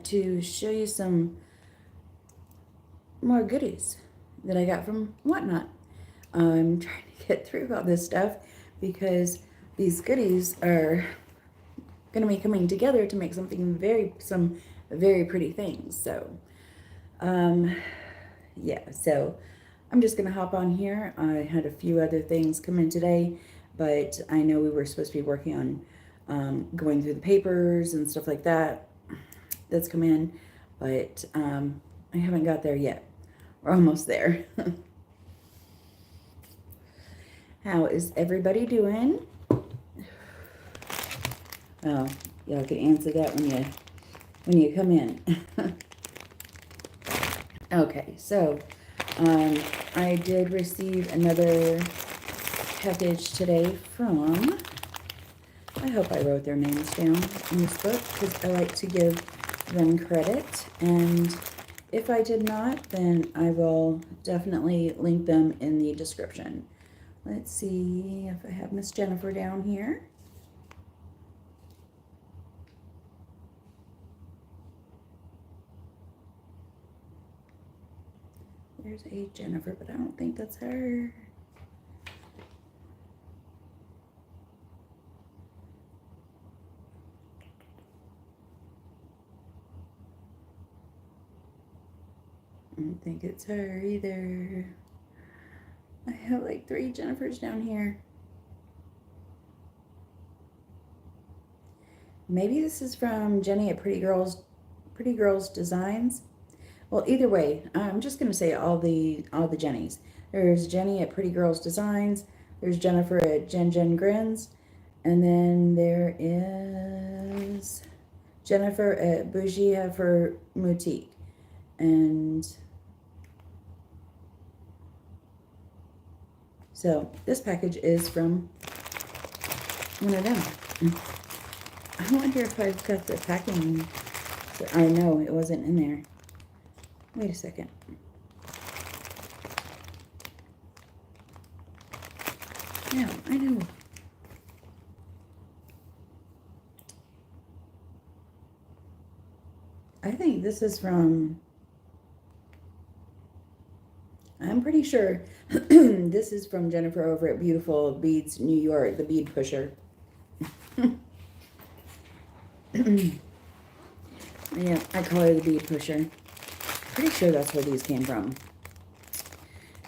to show you some more goodies that I got from Whatnot. I'm trying to get through all this stuff because these goodies are going to be coming together to make some very pretty things. So, yeah, so I'm just going to hop on here. I had a few other things come in today, but I know we were supposed to be working on going through the papers and stuff like that. That's come in, but I haven't got there yet. We're almost there. How is everybody doing? Oh, y'all can answer that when you come in. Okay, so I did receive another package today from, I hope I wrote their names down in this book because I like to give them credit, and if I did not, then I will definitely link them in the description. Let's see if I have Miss Jennifer down here. There's a Jennifer, but I don't think that's her. I don't think it's her either. I have like 3 Jennifers down here. Maybe this is from Jenny at Pretty Girls Designs. Well, either way, I'm just going to say all the Jennies. There's Jenny at Pretty Girls Designs. There's Jennifer at Jen Grins. And then there is Jennifer at Bougie for Boutique. And so this package is from one of them. I wonder if I've got the packing. I know it wasn't in there. Wait a second. No, I know. I think this is from, I'm pretty sure this is from Jennifer over at Beautiful Beads, New York, the bead pusher. Yeah, I call her the bead pusher. Pretty sure that's where these came from.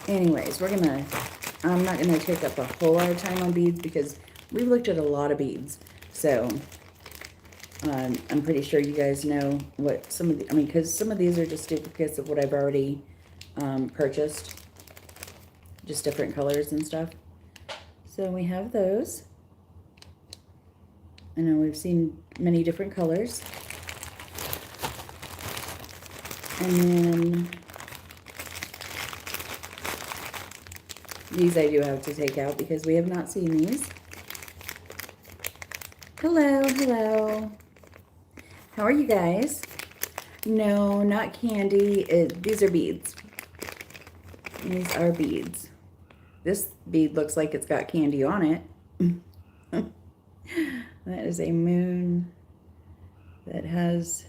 Anyways, I'm not gonna take up a whole lot of time on beads because we've looked at a lot of beads. So, I'm pretty sure you guys know what because some of these are just duplicates of what I've already purchased. Just different colors and stuff. So we have those. I know we've seen many different colors. And then these I do have to take out because we have not seen these. Hello, hello. How are you guys? No, not candy. These are beads. These are beads. This bead looks like it's got candy on it. That is a moon that has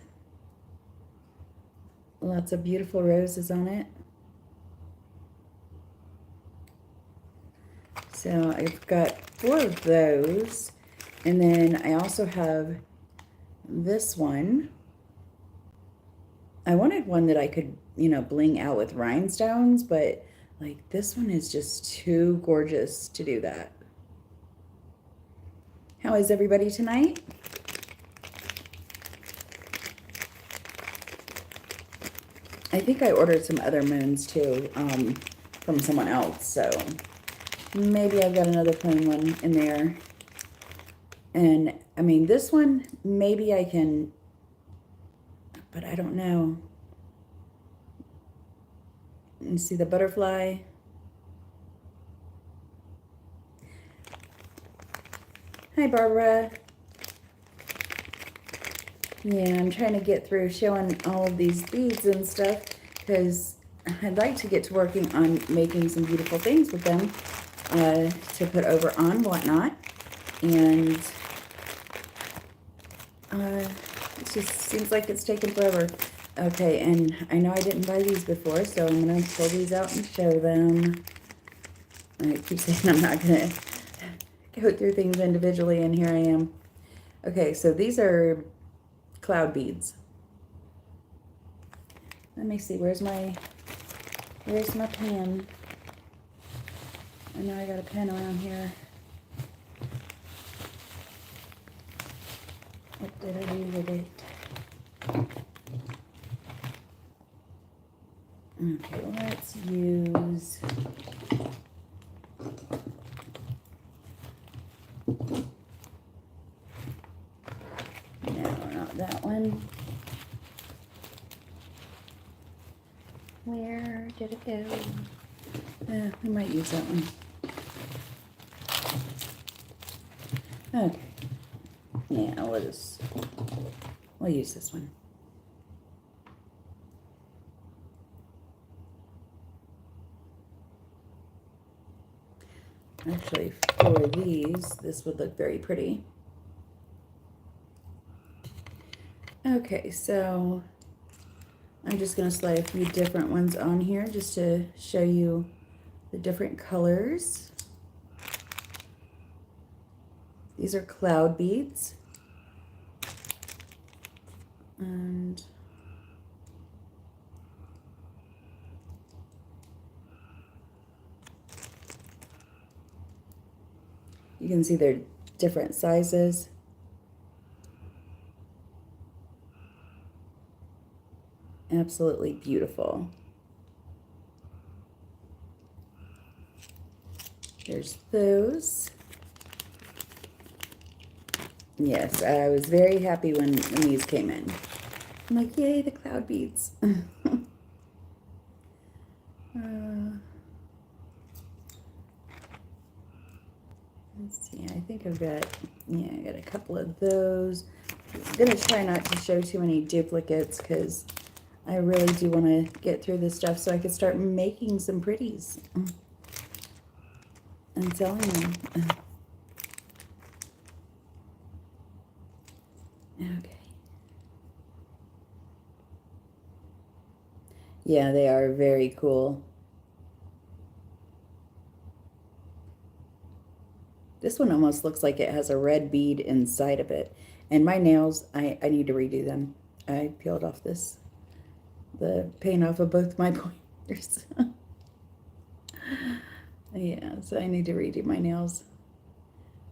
lots of beautiful roses on it. So I've got 4 of those. And then I also have this one. I wanted one that I could, bling out with rhinestones, but like this one is just too gorgeous to do that. How is everybody tonight? I think I ordered some other moons too from someone else, so maybe I've got another plain one in there. And I mean, this one, maybe I can, but I don't know. You see the butterfly? Hi, Barbara. Yeah, I'm trying to get through showing all of these beads and stuff because I'd like to get to working on making some beautiful things with them to put over on Whatnot. And just seems like it's taking forever. Okay, and I know I didn't buy these before, so I'm going to pull these out and show them. I keep saying I'm not going to go through things individually, and here I am. Okay, so these are cloud beads. Let me see, where's my pen? I know I got a pen around here. What did I do with it? Okay, let's use... No, not that one. Where did it go? We might use that one. Okay. Yeah, we'll use this one. Actually, for these, this would look very pretty. Okay, so I'm just going to slide a few different ones on here just to show you the different colors. These are cloud beads. And you can see they're different sizes. Absolutely beautiful. There's those. Yes, I was very happy when these came in. I'm like, yay, the cloud beads. Let's see, I think I've got, yeah, I got a couple of those. I'm going to try not to show too many duplicates because I really do want to get through this stuff so I can start making some pretties and selling them. Okay. Yeah, they are very cool. This one almost looks like it has a red bead inside of it. And my nails, I need to redo them. I peeled off the paint off of both my pointers. Yeah, so I need to redo my nails.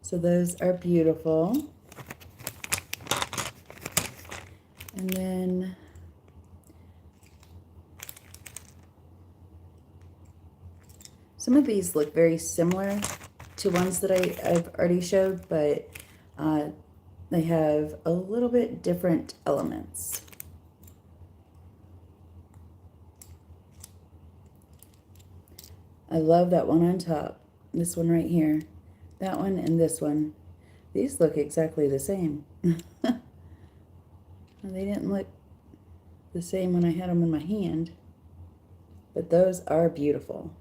So those are beautiful. And then some of these look very similar to ones that I've already showed, but they have a little bit different elements. I love that one on top. This one right here. That one and this one. These look exactly the same. They didn't look the same when I had them in my hand, but those are beautiful.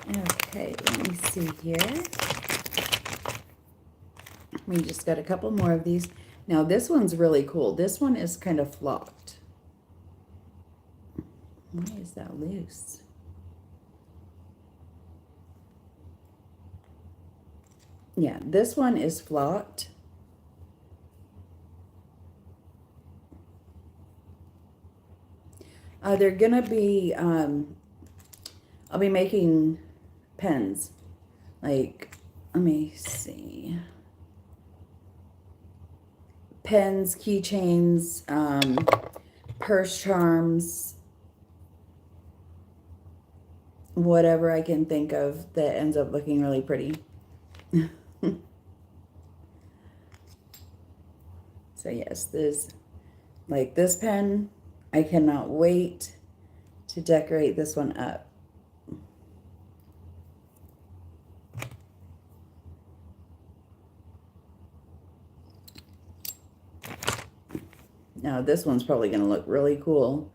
Okay, let me see here. We just got a couple more of these. Now this one's really cool. This one is kind of flocked. Why is that loose? Yeah, this one is flocked. They're gonna be, I'll be making pens. Like, let me see. Pens, keychains, purse charms, whatever I can think of that ends up looking really pretty. So yes, this pen, I cannot wait to decorate this one up. Now this one's probably going to look really cool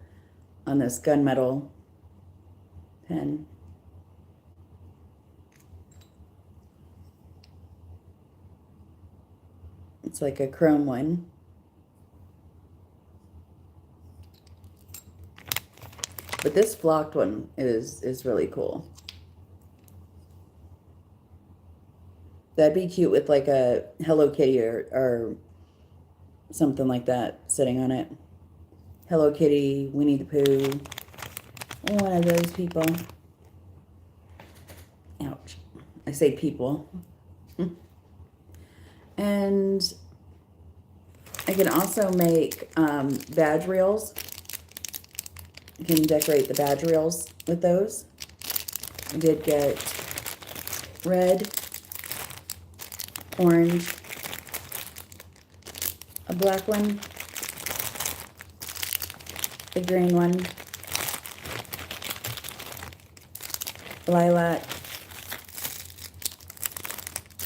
on this gunmetal pen. It's like a chrome one. But this flocked one is really cool. That'd be cute with like a Hello Kitty or something like that sitting on it. Hello Kitty, Winnie the Pooh. One of those people. Ouch. I say people. And I can also make badge reels. You can decorate the badge reels with those. I did get red, orange, a black one, a green one, lilac,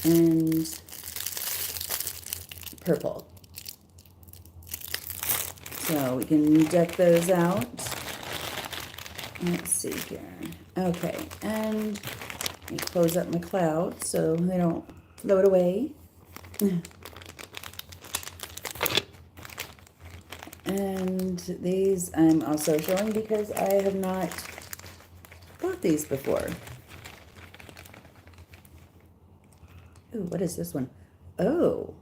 and purple. So we can deck those out. Let's see here. Okay, and let me close up my clouds so they don't float away. And these I'm also showing because I have not bought these before. Ooh, what is this one? Oh,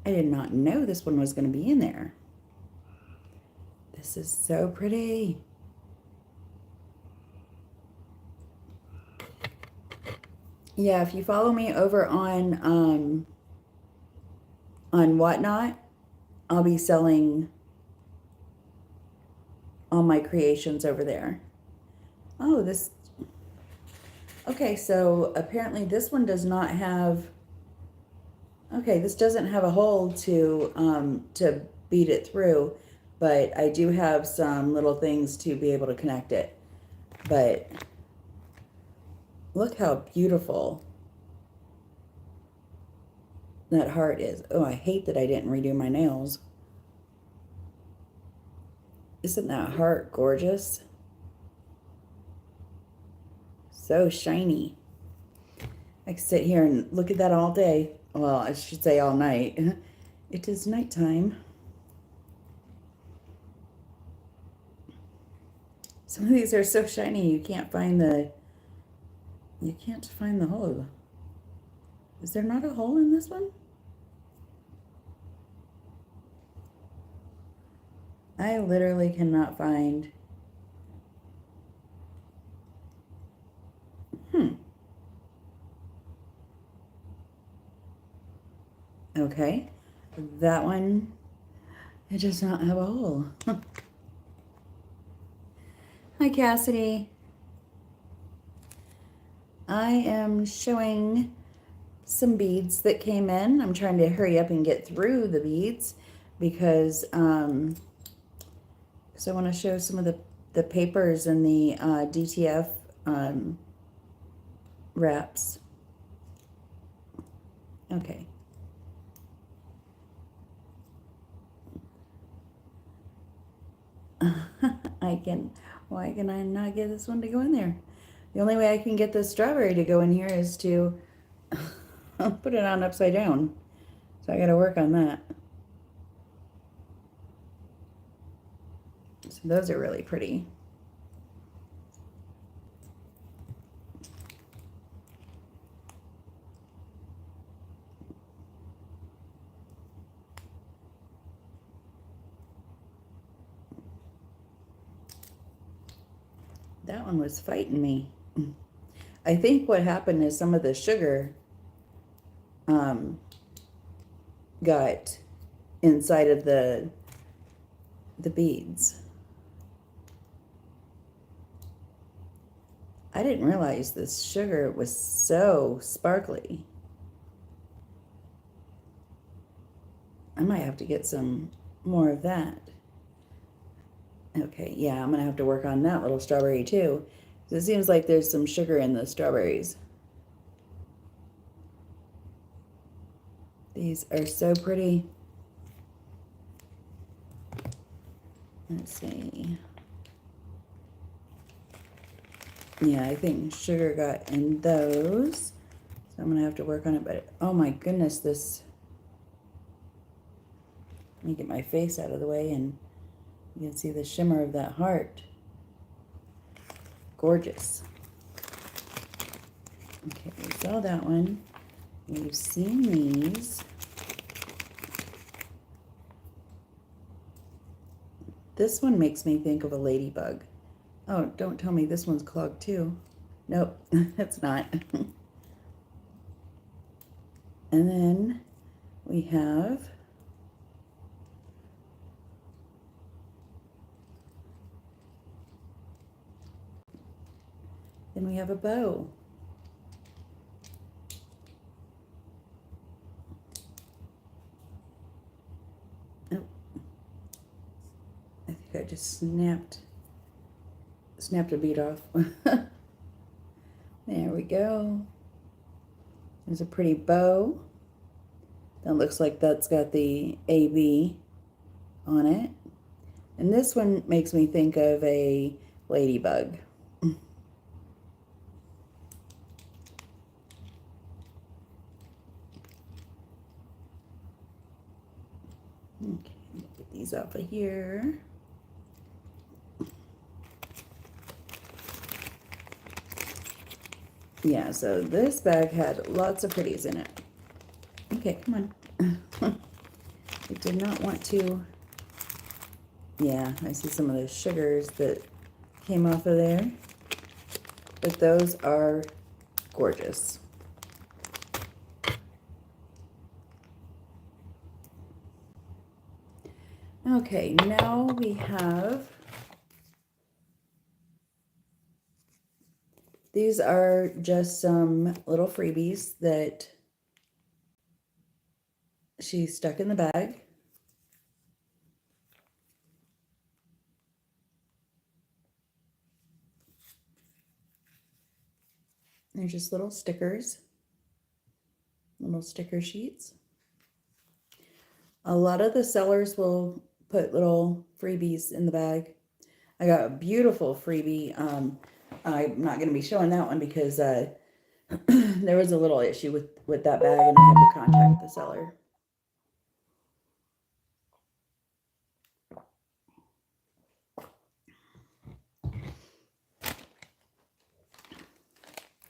I did not know this one was going to be in there. This is so pretty. Yeah, if you follow me over on Whatnot, I'll be selling all my creations over there. Oh, this. Okay, so apparently this one does not have. Okay, this doesn't have a hole to bead it through, but I do have some little things to be able to connect it. But look how beautiful that heart is. Oh, I hate that I didn't redo my nails. Isn't that heart gorgeous? So shiny. I could sit here and look at that all day. Well, I should say all night. It is nighttime. Some of these are so shiny you can't find the hole. Is there not a hole in this one? I literally cannot find. Okay. That one, it does not have a hole. Hi, Cassidy. I am showing some beads that came in. I'm trying to hurry up and get through the beads because I want to show some of the papers and the DTF wraps. Okay. Why can I not get this one to go in there? The only way I can get this strawberry to go in here is to put it on upside down. So I got to work on that. So those are really pretty. That one was fighting me. I think what happened is some of the sugar got inside of the beads. I didn't realize this sugar was so sparkly. I might have to get some more of that. Okay, yeah, I'm going to have to work on that little strawberry too. It seems like there's some sugar in the strawberries. These are so pretty. Let's see. Yeah, I think sugar got in those. So I'm going to have to work on it. But oh my goodness, this Let me get my face out of the way and you can see the shimmer of that heart. Gorgeous. Okay, we saw that one. We've seen these. This one makes me think of a ladybug. Oh, don't tell me this one's clogged too. Nope, it's not. And then we have a bow. Oh, I think I just snapped a bead off. There we go. There's a pretty bow. That looks like that's got the AB on it. And this one makes me think of a ladybug. Okay, get these off of here. Yeah, so this bag had lots of pretties in it. Okay, come on. I did not want to. Yeah, I see some of the sugars that came off of there. But those are gorgeous. Okay, now we have, these are just some little freebies that she stuck in the bag. They're just little stickers, little sticker sheets. A lot of the sellers will put little freebies in the bag. I got a beautiful freebie. I'm not going to be showing that one because there was a little issue with that bag and I had to contact the seller.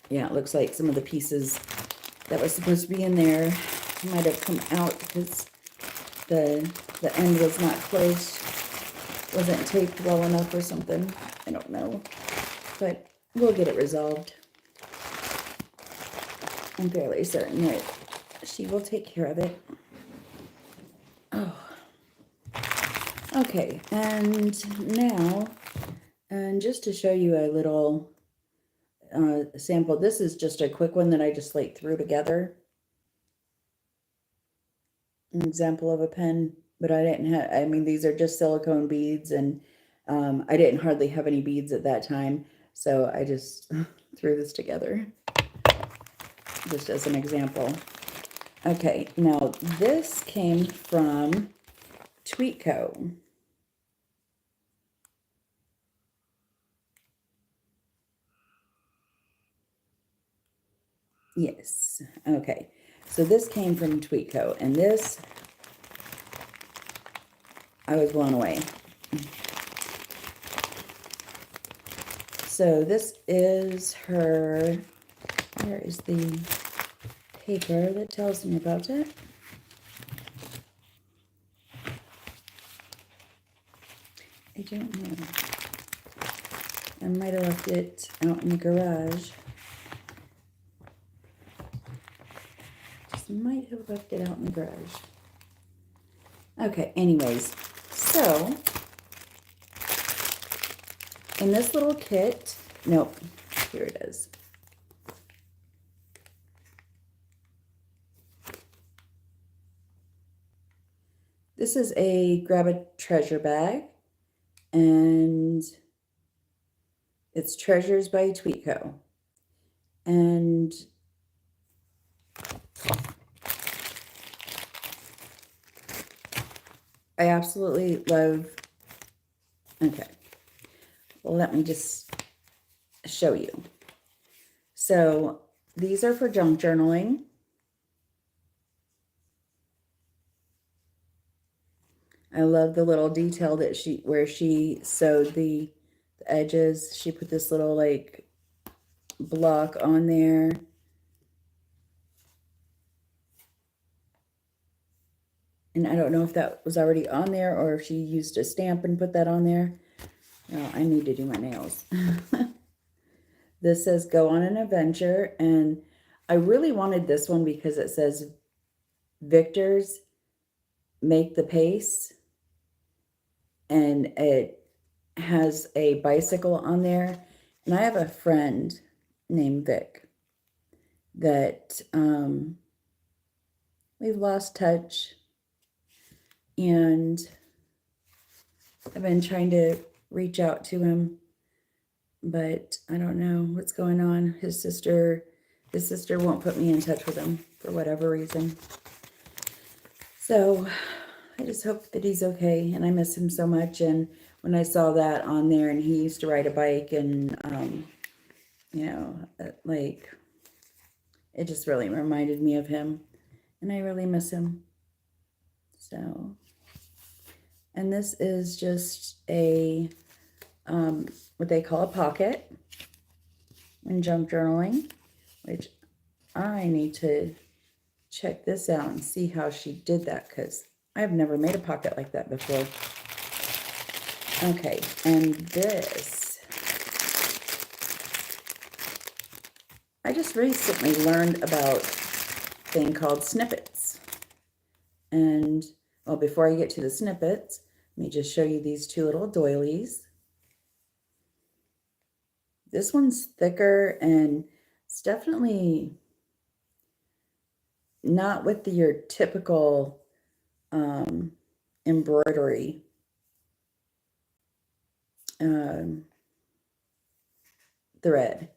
Yeah, it looks like some of the pieces that was supposed to be in there might have come out because the end was not closed, wasn't taped well enough or something. I don't know, but we'll get it resolved. I'm fairly certain that she will take care of it. Oh, okay, and now, and just to show you a little sample, this is just a quick one that I just like threw together. An example of a pen, but I didn't have, I mean, these are just silicone beads, and I didn't hardly have any beads at that time, so I just threw this together just as an example. Okay, now this came from Tweetco. Yes, okay. So this came from Tweetco, and this, I was blown away. So this is her, where is the paper that tells me about it? I don't know. I might have left it out in the garage. Just might have left it out in the garage. Okay, anyways, so in this little kit, nope, here it is. This is a grab a treasure bag, and it's Treasures by Tweetco. And I absolutely love, okay, well, let me just show you. So these are for junk journaling. I love the little detail that where she sewed the edges. She put this little like block on there. And I don't know if that was already on there or if she used a stamp and put that on there. Oh, I need to do my nails. This says go on an adventure, and I really wanted this one because it says victors make the pace, and it has a bicycle on there. And I have a friend named Vic that we've lost touch, and I've been trying to reach out to him, but I don't know what's going on. His sister won't put me in touch with him for whatever reason. So I just hope that he's okay, and I miss him so much. And when I saw that on there, and he used to ride a bike, and you know, like, it just really reminded me of him, and I really miss him. So, and this is just a what they call a pocket in junk journaling, which I need to check this out and see how she did that, because I've never made a pocket like that before. Okay, and this, I just recently learned about a thing called snippets. And, well, before I get to the snippets, let me just show you these two little doilies. This one's thicker, and it's definitely not with your typical embroidery thread.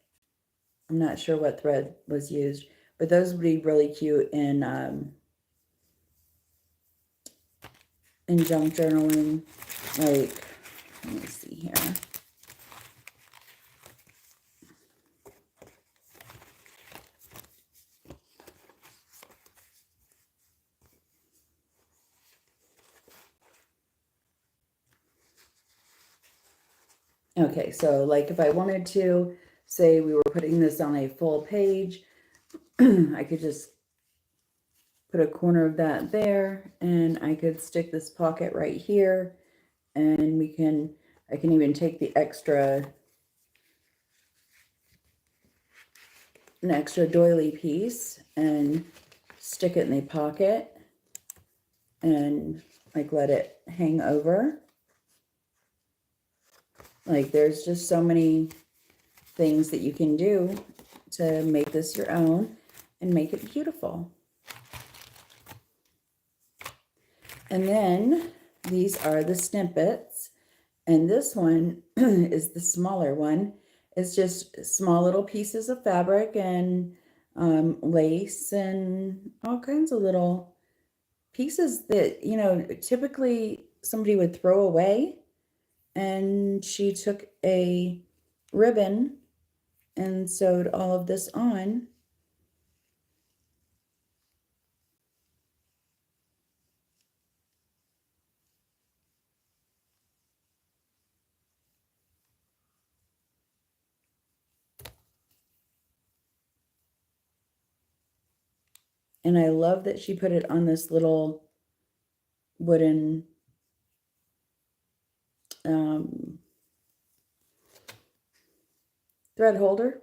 I'm not sure what thread was used, but those would be really cute in junk journaling. Like, let me see here. Okay, so like if I wanted to, say we were putting this on a full page, I could just put a corner of that there, and I could stick this pocket right here, and I can even take an extra doily piece and stick it in the pocket and like let it hang over. Like, there's just so many things that you can do to make this your own and make it beautiful. And then these are the snippets, and this one is the smaller one. It's just small little pieces of fabric and lace and all kinds of little pieces that, you know, typically somebody would throw away. And she took a ribbon and sewed all of this on. And I love that she put it on this little wooden thread holder.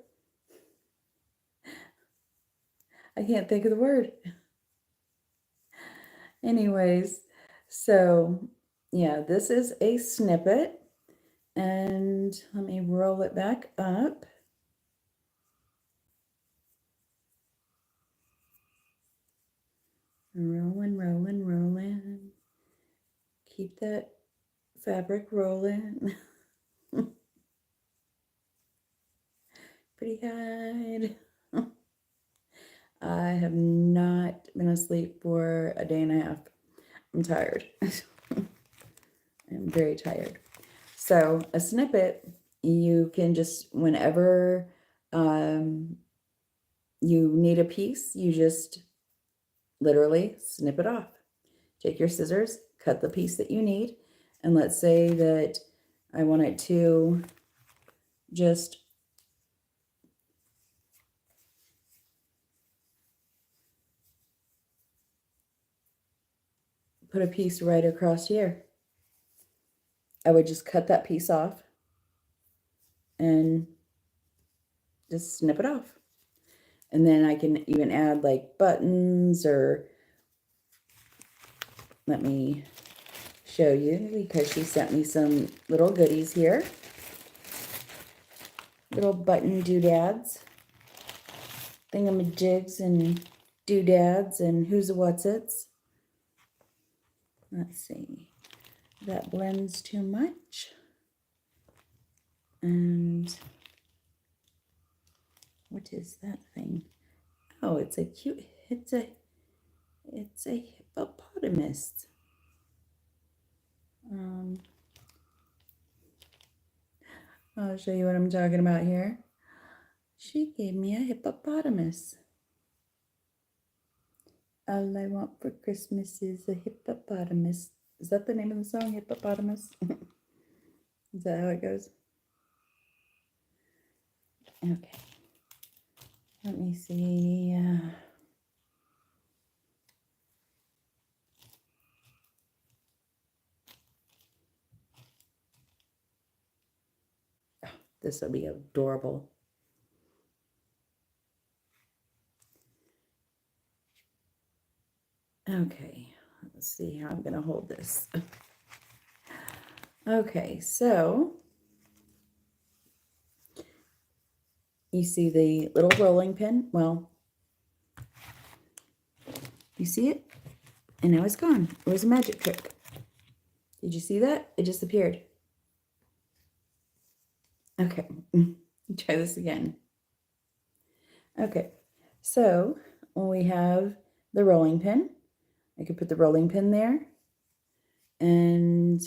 I can't think of the word. Anyways, so yeah, this is a snippet. And let me roll it back up. Rolling, rolling, rolling. Keep that fabric rolling. Pretty hard. I have not been asleep for a day and a half. I'm tired. I'm very tired. So a snippet, you can just, whenever you need a piece, you just literally snip it off. Take your scissors, cut the piece that you need. And let's say that I want it to just put a piece right across here. I would just cut that piece off and just snip it off. And then I can even add like buttons, or let me show you, because she sent me some little goodies here. Little button doodads, thingamajigs and doodads and who's a what's its. Let's see. That blends too much. And what is that thing? Oh, it's a cute, it's a hippopotamus. I'll show you what I'm talking about here. She gave me a hippopotamus. All I want for Christmas is a hippopotamus. Is that the name of the song, Hippopotamus? Is that how it goes? Okay. Let me see. Oh, this will be adorable. Okay. Let's see how I'm going to hold this. Okay, so you see the little rolling pin? Well, you see it? And now it's gone. It was a magic trick. Did you see that? It just appeared. Okay, try this again. Okay, so we have the rolling pin. I could put the rolling pin there. And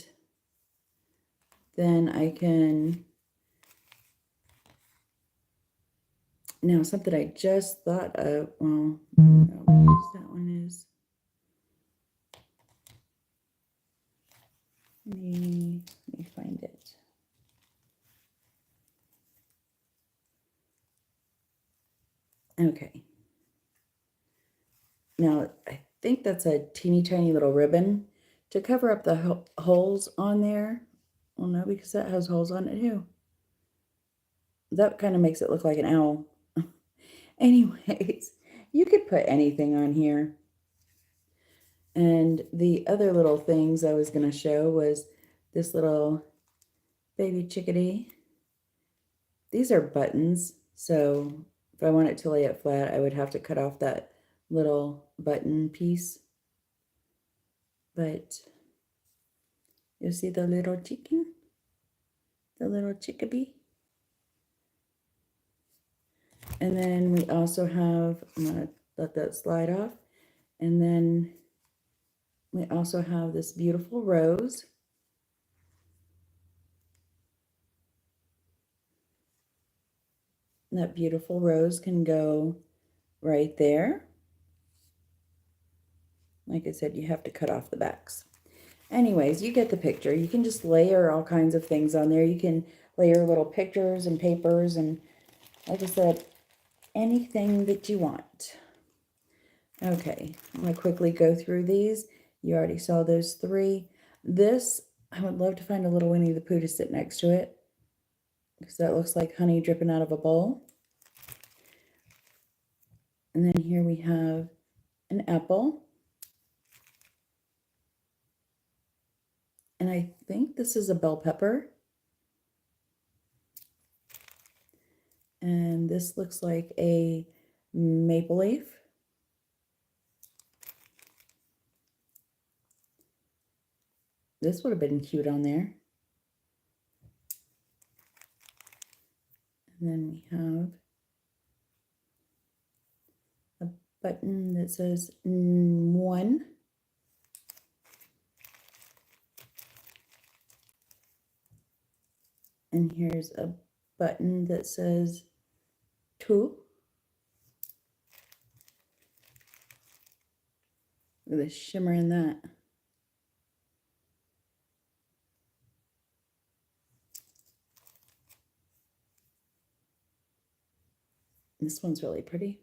then I can, now something I just thought of, well, that one is, let me find it. Okay. Now, I think that's a teeny tiny little ribbon to cover up the holes on there. Well, no, because that has holes on it too. That kind of makes it look like an owl. Anyways, you could put anything on here. And the other little things I was going to show was this little baby chickadee. These are buttons, so if I wanted to lay it flat, I would have to cut off that little button piece. But you'll see the little chicken, the little chickabee. And then we also have, I'm going to let that slide off. And then we also have this beautiful rose. That beautiful rose can go right there. Like I said, you have to cut off the backs. Anyways, you get the picture. You can just layer all kinds of things on there. You can layer little pictures and papers and, like I said, anything that you want. Okay, I'm going to quickly go through these. You already saw those three. This, I would love to find a little Winnie the Pooh to sit next to it, because that looks like honey dripping out of a bowl. And then here we have an apple. And I think this is a bell pepper. And this looks like a maple leaf. This would have been cute on there. And then we have a button that says 1. And here's a button that says 2. Look at the shimmer in that. This one's really pretty.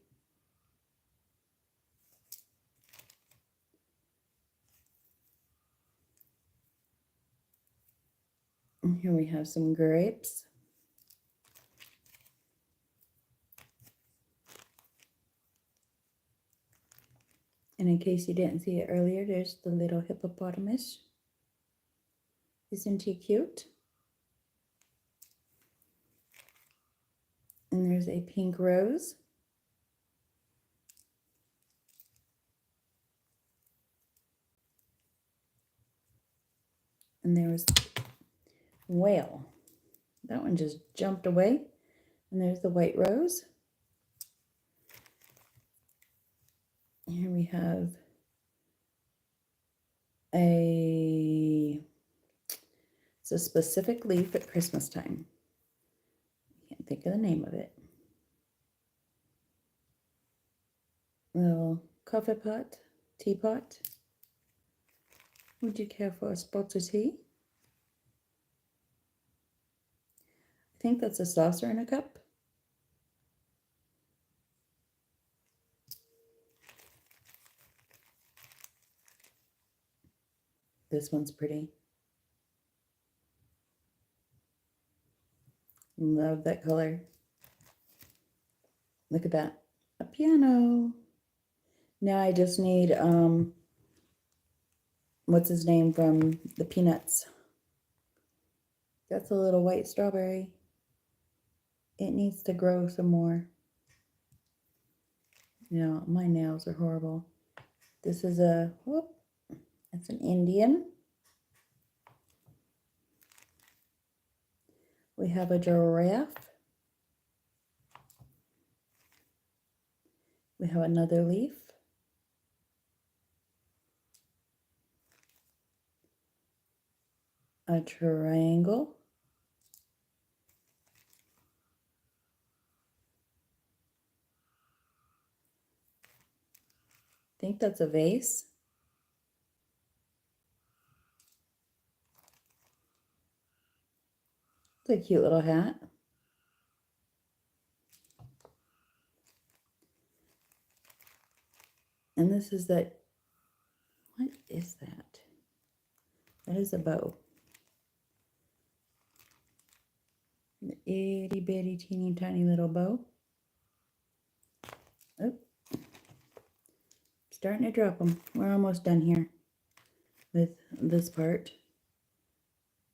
And here we have some grapes. And in case you didn't see it earlier, there's the little hippopotamus. Isn't he cute? And there's a pink rose. And there was whale. That one just jumped away. And there's the white rose. Here we have it's a specific leaf at Christmas time. I can't think of the name of it. Little coffee pot, teapot. Would you care for a spot of tea? I think that's a saucer and a cup. This one's pretty. Love that color. Look at that. A piano. Now I just need, what's his name from the Peanuts? That's a little white strawberry. It needs to grow some more. You know, my nails are horrible. This is a, whoop, that's an Indian. We have a giraffe. We have another leaf. A triangle. I think that's a vase. It's a cute little hat. And this is that, what is that? That is a bow. An itty bitty teeny tiny little bow. Oh, starting to drop them. We're almost done here with this part.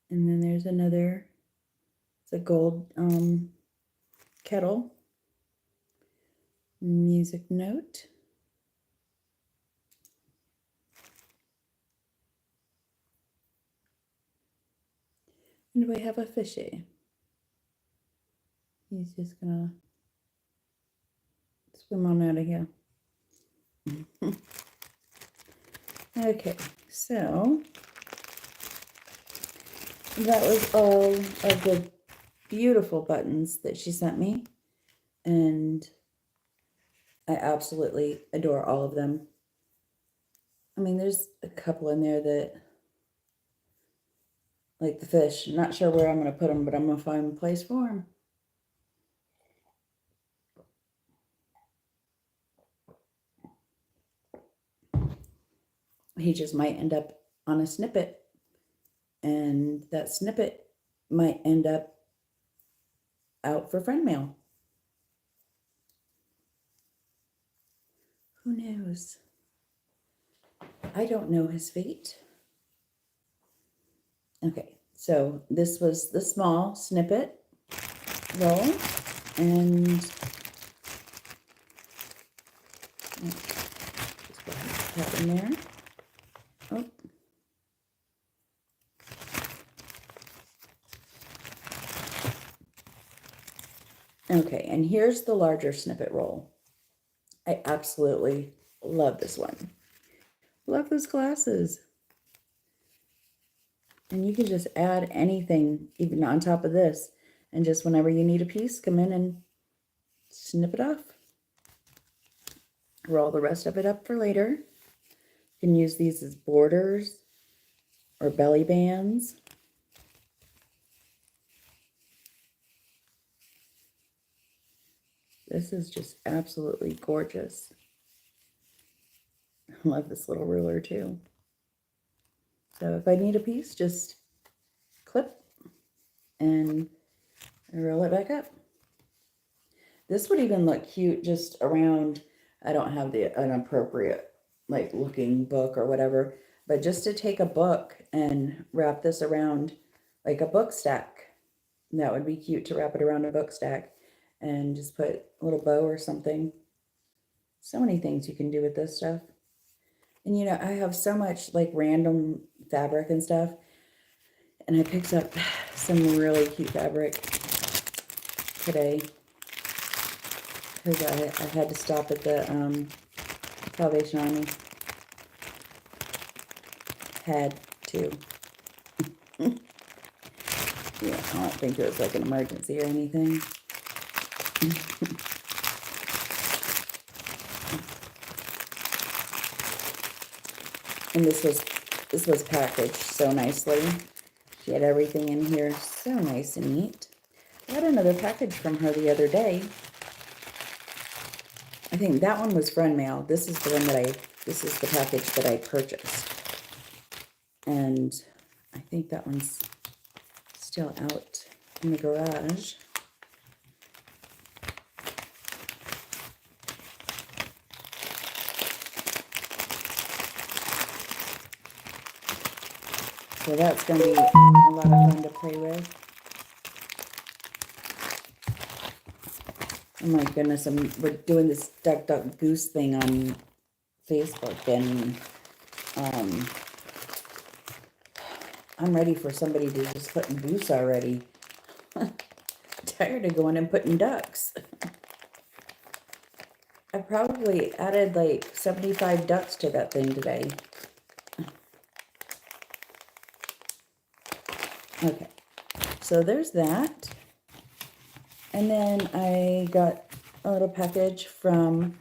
And then there's another, it's a gold kettle. Music note. And we have a fishy. He's just gonna swim on out of here. Okay, so that was all of the beautiful buttons that she sent me. And I absolutely adore all of them. I mean, there's a couple in there that, like the fish, I'm not sure where I'm going to put them, but I'm going to find a place for them. He just might end up on a snippet, and that snippet might end up out for friend mail. Who knows? I don't know his fate. Okay, so this was the small snippet roll, and just go ahead and put that in there. Oh. Okay, and here's the larger snippet roll. I absolutely love this one. Love those glasses. And you can just add anything even on top of this. And just whenever you need a piece, come in and snip it off. Roll the rest of it up for later. You can use these as borders or belly bands. This is just absolutely gorgeous. I love this little ruler too. So if I need a piece, just clip and roll it back up. This would even look cute just around, I don't have an appropriate like looking book or whatever, but just to take a book and wrap this around like a book stack. That would be cute to wrap it around a book stack and just put a little bow or something. So many things you can do with this stuff. And you know, I have so much like random fabric and stuff. And I picked up some really cute fabric today because I had to stop at the Salvation Army. Had to. Yeah, I don't think it was like an emergency or anything. And this was packaged so nicely. She had everything in here so nice and neat. I got another package from her the other day. I think that one was friend mail. This is the one that this is the package that I purchased. And I think that one's still out in the garage. So that's going to be a lot of fun to play with. Oh my goodness, we're doing this Duck Duck Goose thing on Facebook, and I'm ready for somebody to just put in goose already. Tired of going and putting ducks. I probably added like 75 ducks to that thing today. Okay, so there's that. And then I got a little package from,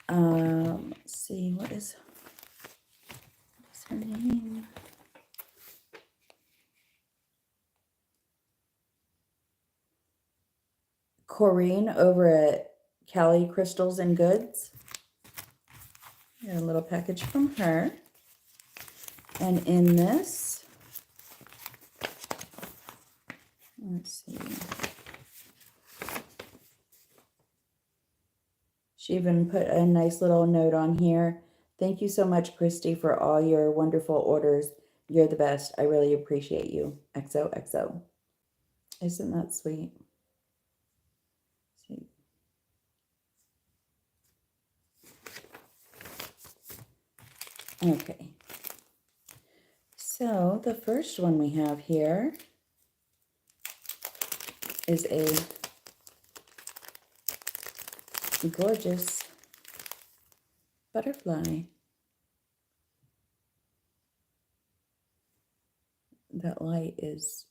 let's see, what is her name? Corinne over at Cali Crystals and Goods. Got a little package from her. And in this, let's see. She even put a nice little note on here. Thank you so much, Christy, for all your wonderful orders. You're the best. I really appreciate you. XOXO. Isn't that sweet? See. Okay. So the first one we have here is a gorgeous butterfly. That light is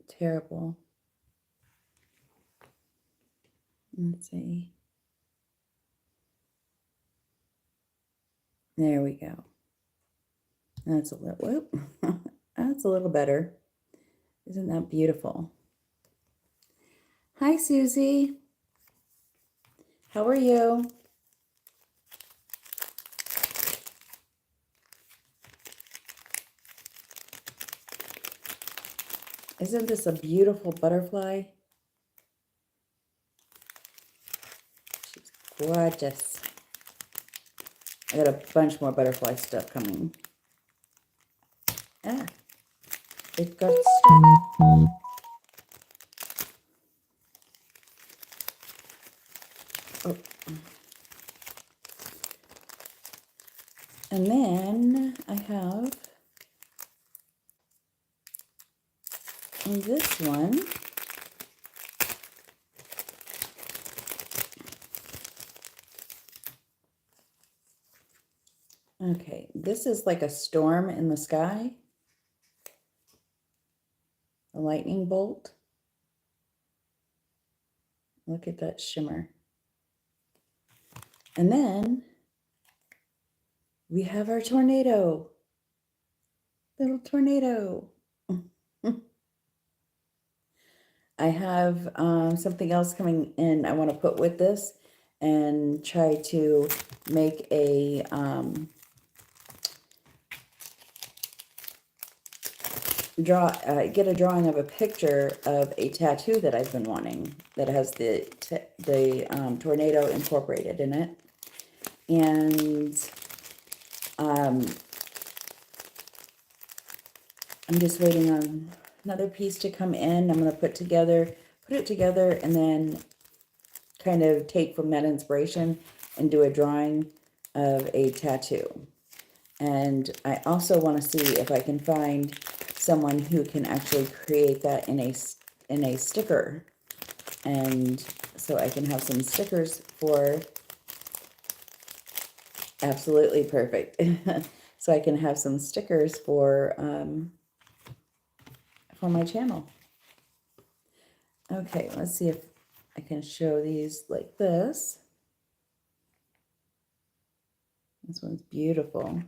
terrible. Let's see. There we go. That's a little, whoop. That's a little better. Isn't that beautiful? Hi, Susie. How are you? Isn't this a beautiful butterfly? She's gorgeous. I got a bunch more butterfly stuff coming. Ah, it got stuck. Oh. And then I have this one. Okay, this is like a storm in the sky. A lightning bolt. Look at that shimmer. And then we have our tornado. Little tornado. I have something else coming in I want to put with this and try to make a get a drawing of a picture of a tattoo that I've been wanting that has the tornado incorporated in it. And I'm just waiting on another piece to come in. I'm going to put it together, and then kind of take from that inspiration and do a drawing of a tattoo. And I also want to see if I can find someone who can actually create that in a sticker. And so I can have some stickers for, absolutely perfect. So I can have some stickers for my channel. Okay, let's see if I can show these like this. This one's beautiful.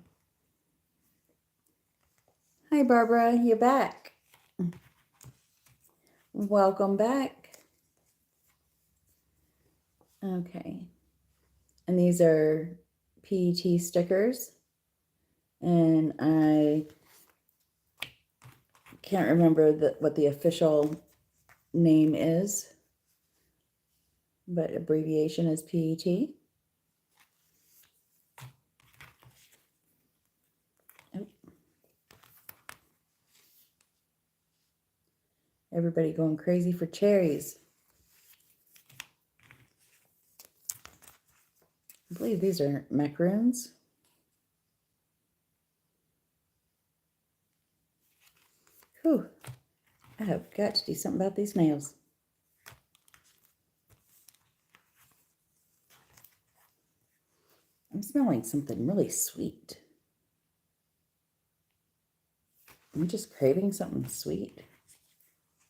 Hi, Barbara, you're back. Welcome back. Okay. And these are PET stickers. And I can't remember what the official name is, but abbreviation is PET. Everybody going crazy for cherries. I believe these are macaroons. Whew. I have got to do something about these nails. I'm smelling something really sweet. I'm just craving something sweet.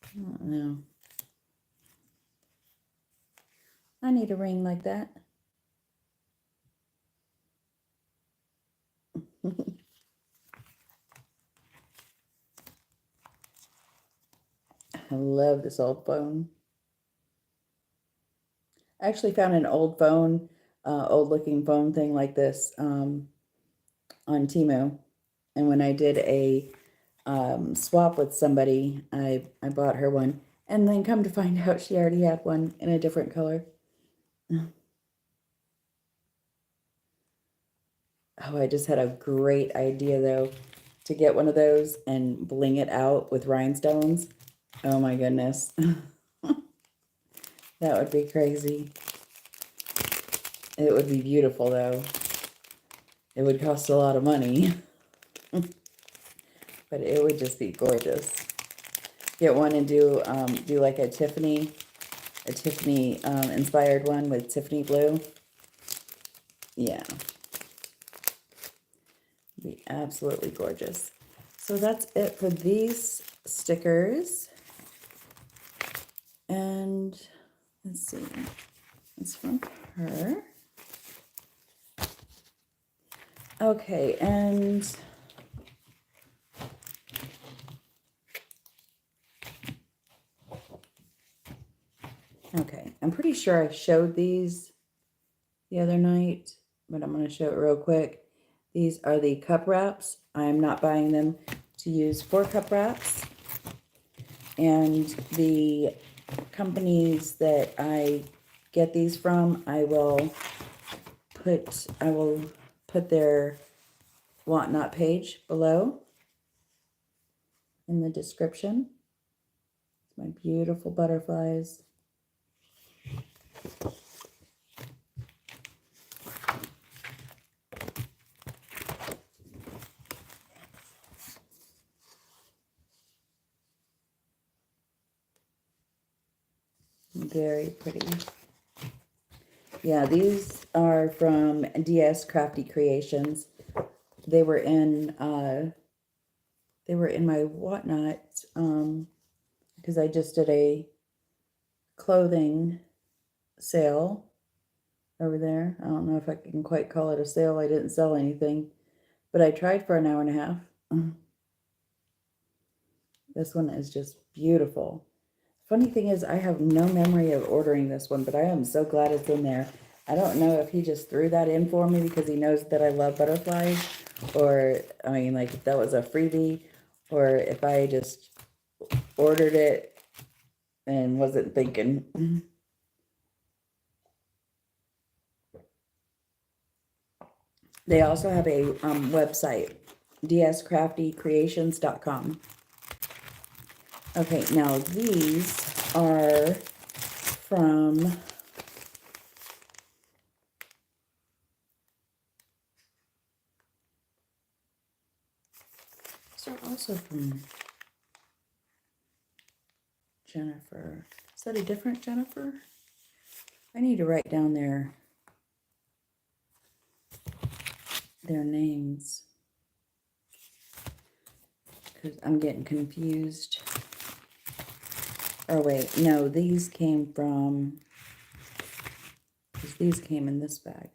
I don't know. I need a ring like that. I love this old phone. I actually found an old phone, old looking phone thing like this on Temu. And when I did a swap with somebody, I bought her one. And then come to find out she already had one in a different color. Oh, I just had a great idea, though, to get one of those and bling it out with rhinestones. Oh, my goodness. That would be crazy. It would be beautiful, though. It would cost a lot of money. But it would just be gorgeous. Get one and do like a Tiffany inspired one with Tiffany blue. Yeah. Be absolutely gorgeous. So that's it for these stickers. And let's see. It's from her. Okay, and okay, I'm pretty sure I showed these the other night, but I'm going to show it real quick. These are the cup wraps. I'm not buying them to use for cup wraps. And the companies that I get these from, I will put their Whatnot page below in the description. My beautiful butterflies. Very pretty. Yeah, these are from DS Crafty Creations. They were in my Whatnot because I just did a clothing sale over there. I don't know if I can quite call it a sale. I didn't sell anything, but I tried for an hour and a half. This one is just beautiful. Funny thing is, I have no memory of ordering this one, but I am so glad it's in there. I don't know if he just threw that in for me because he knows that I love butterflies, or, I mean, like, if that was a freebie, or if I just ordered it and wasn't thinking. They also have a website, dscraftycreations.com. Okay, now these are from... These are also from Jennifer. Is that a different Jennifer? I need to write down their names, because I'm getting confused. Oh wait, no, these came from, because these came in this bag.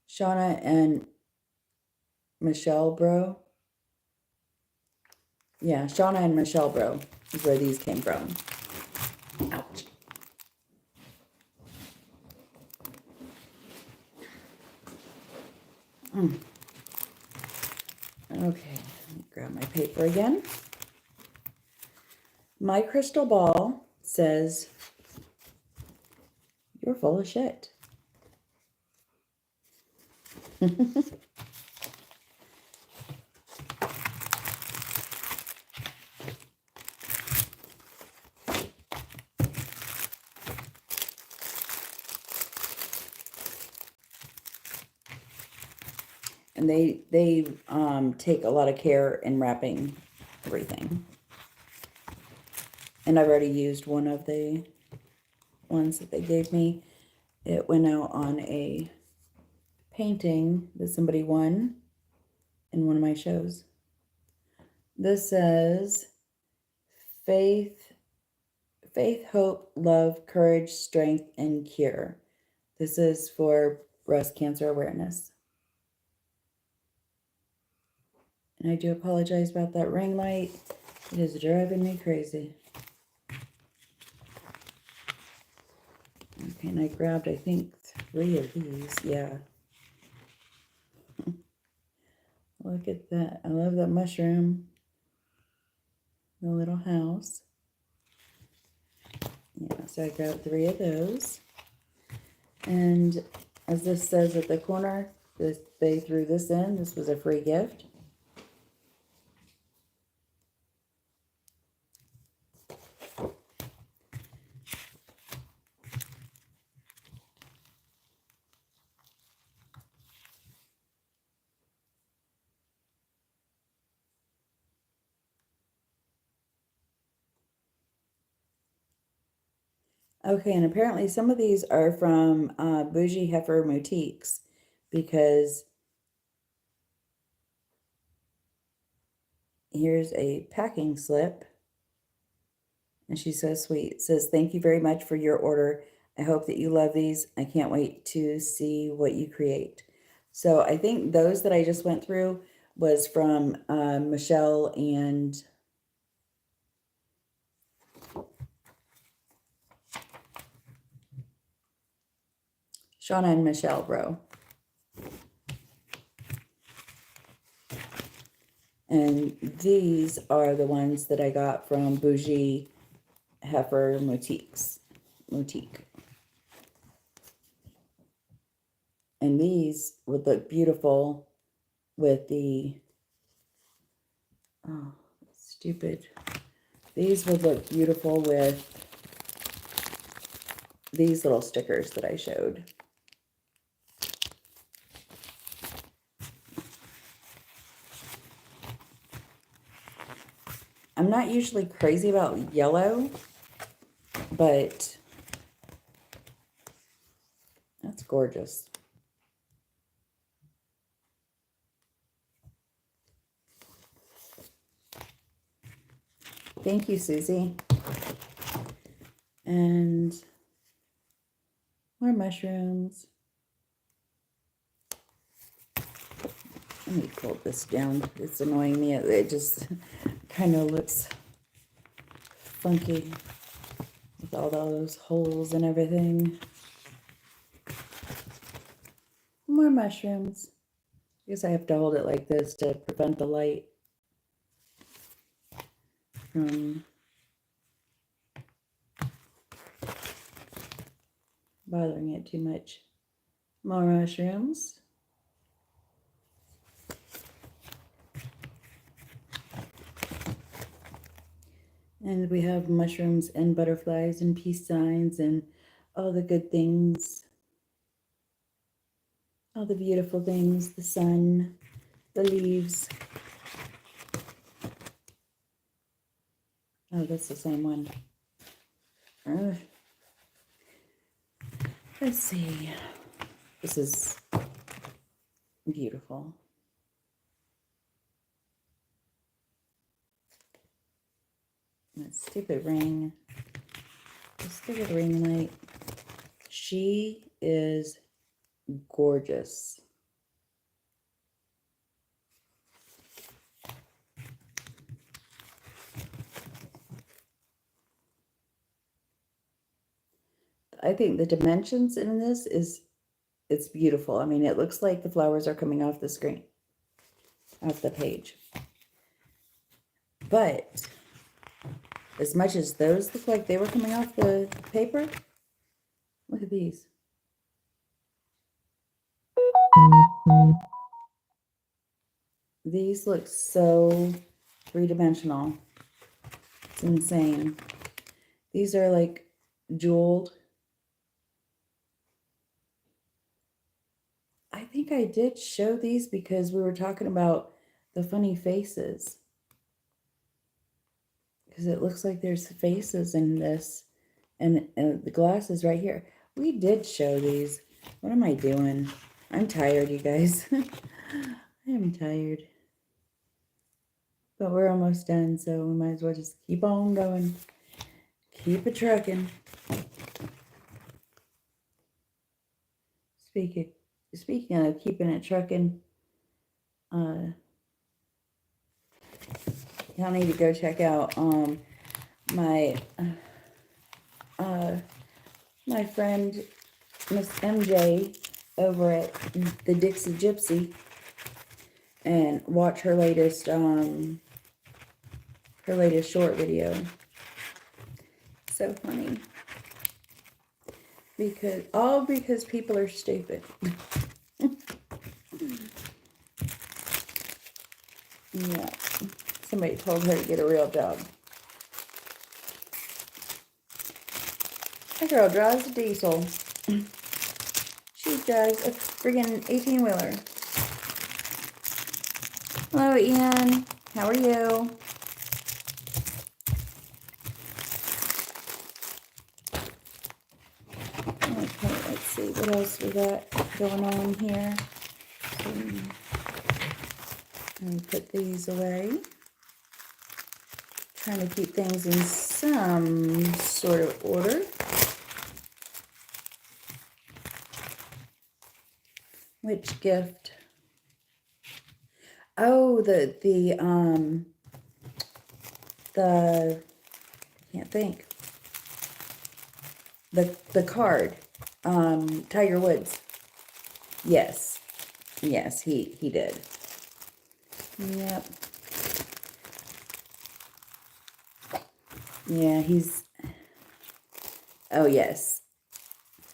Shauna and Michelle Bro. Yeah, Shauna and Michelle Bro is where these came from. Ouch. Okay, let me grab my paper again. My crystal ball says, "You're full of shit." And they take a lot of care in wrapping everything. And I've already used one of the ones that they gave me. It went out on a painting that somebody won in one of my shows. This says, faith, hope, love, courage, strength, and cure. This is for breast cancer awareness. And I do apologize about that ring light. It is driving me crazy. Okay, and I grabbed, I think, 3 of these. Yeah. Look at that. I love that mushroom. The little house. Yeah, so I grabbed 3 of those. And as this says at the corner, they threw this in. This was a free gift. Okay, and apparently some of these are from Bougie Heifer Boutiques, because here's a packing slip. And she's so sweet. It says, "Thank you very much for your order. I hope that you love these. I can't wait to see what you create." So I think those that I just went through was from Michelle and Shauna and Michelle Bro. And these are the ones that I got from Bougie Heifer Boutique. And these would look beautiful with the, oh, stupid. These would look beautiful with these little stickers that I showed. I'm not usually crazy about yellow, but that's gorgeous. Thank you, Susie. And more mushrooms. Let me fold this down. It's annoying me. It just kind of looks funky with all those holes and everything. More mushrooms. I guess I have to hold it like this to prevent the light from bothering it too much. More mushrooms. And we have mushrooms and butterflies and peace signs and all the good things. All the beautiful things, the sun, the leaves. Oh, that's the same one. Let's see. This is beautiful. That stupid ring. The stupid ring light. She is gorgeous. I think the dimensions in this it's beautiful. I mean, it looks like the flowers are coming off the screen, off the page. But as much as those look like they were coming off the paper, look at these. These look so three-dimensional. It's insane. These are like jeweled. I think I did show these because we were talking about the funny faces. Because it looks like there's faces in this. And the glass is right here. We did show these. What am I doing? I'm tired, you guys. I am tired. But we're almost done, so we might as well just keep on going. Keep it trucking. Speaking of keeping it trucking, y'all need to go check out my friend Miss MJ over at the Dixie Gypsy and watch her latest short video. So funny. Because people are stupid. Yeah. Somebody told her to get a real job. That girl drives a diesel. She drives a friggin' 18-wheeler. Hello, Ian. How are you? Okay, let's see what else we got going on here. Let me put these away. Trying to keep things in some sort of order. Which gift? Oh, the can't think. The card. Tiger Woods. Yes. Yes, he did. Yep. Yeah, oh yes.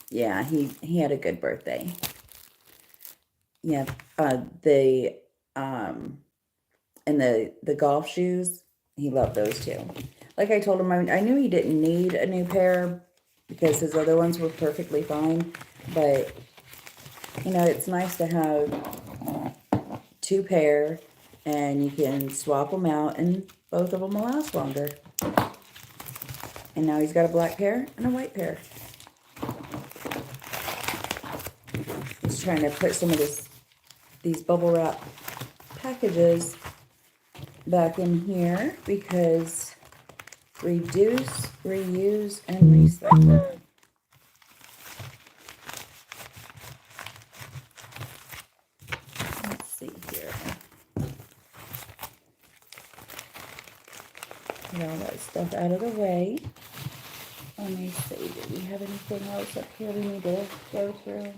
Yeah, he had a good birthday. Yeah, and the golf shoes, he loved those too. Like I told him, I knew he didn't need a new pair because his other ones were perfectly fine, but you know, it's nice to have two pair and you can swap them out and both of them will last longer. And now he's got a black pair and a white pair. He's trying to put some of these bubble wrap packages back in here because reduce, reuse, and recycle. Let's see here. get all that stuff out of the way. Let me see, do we have anything else up here we need to go through?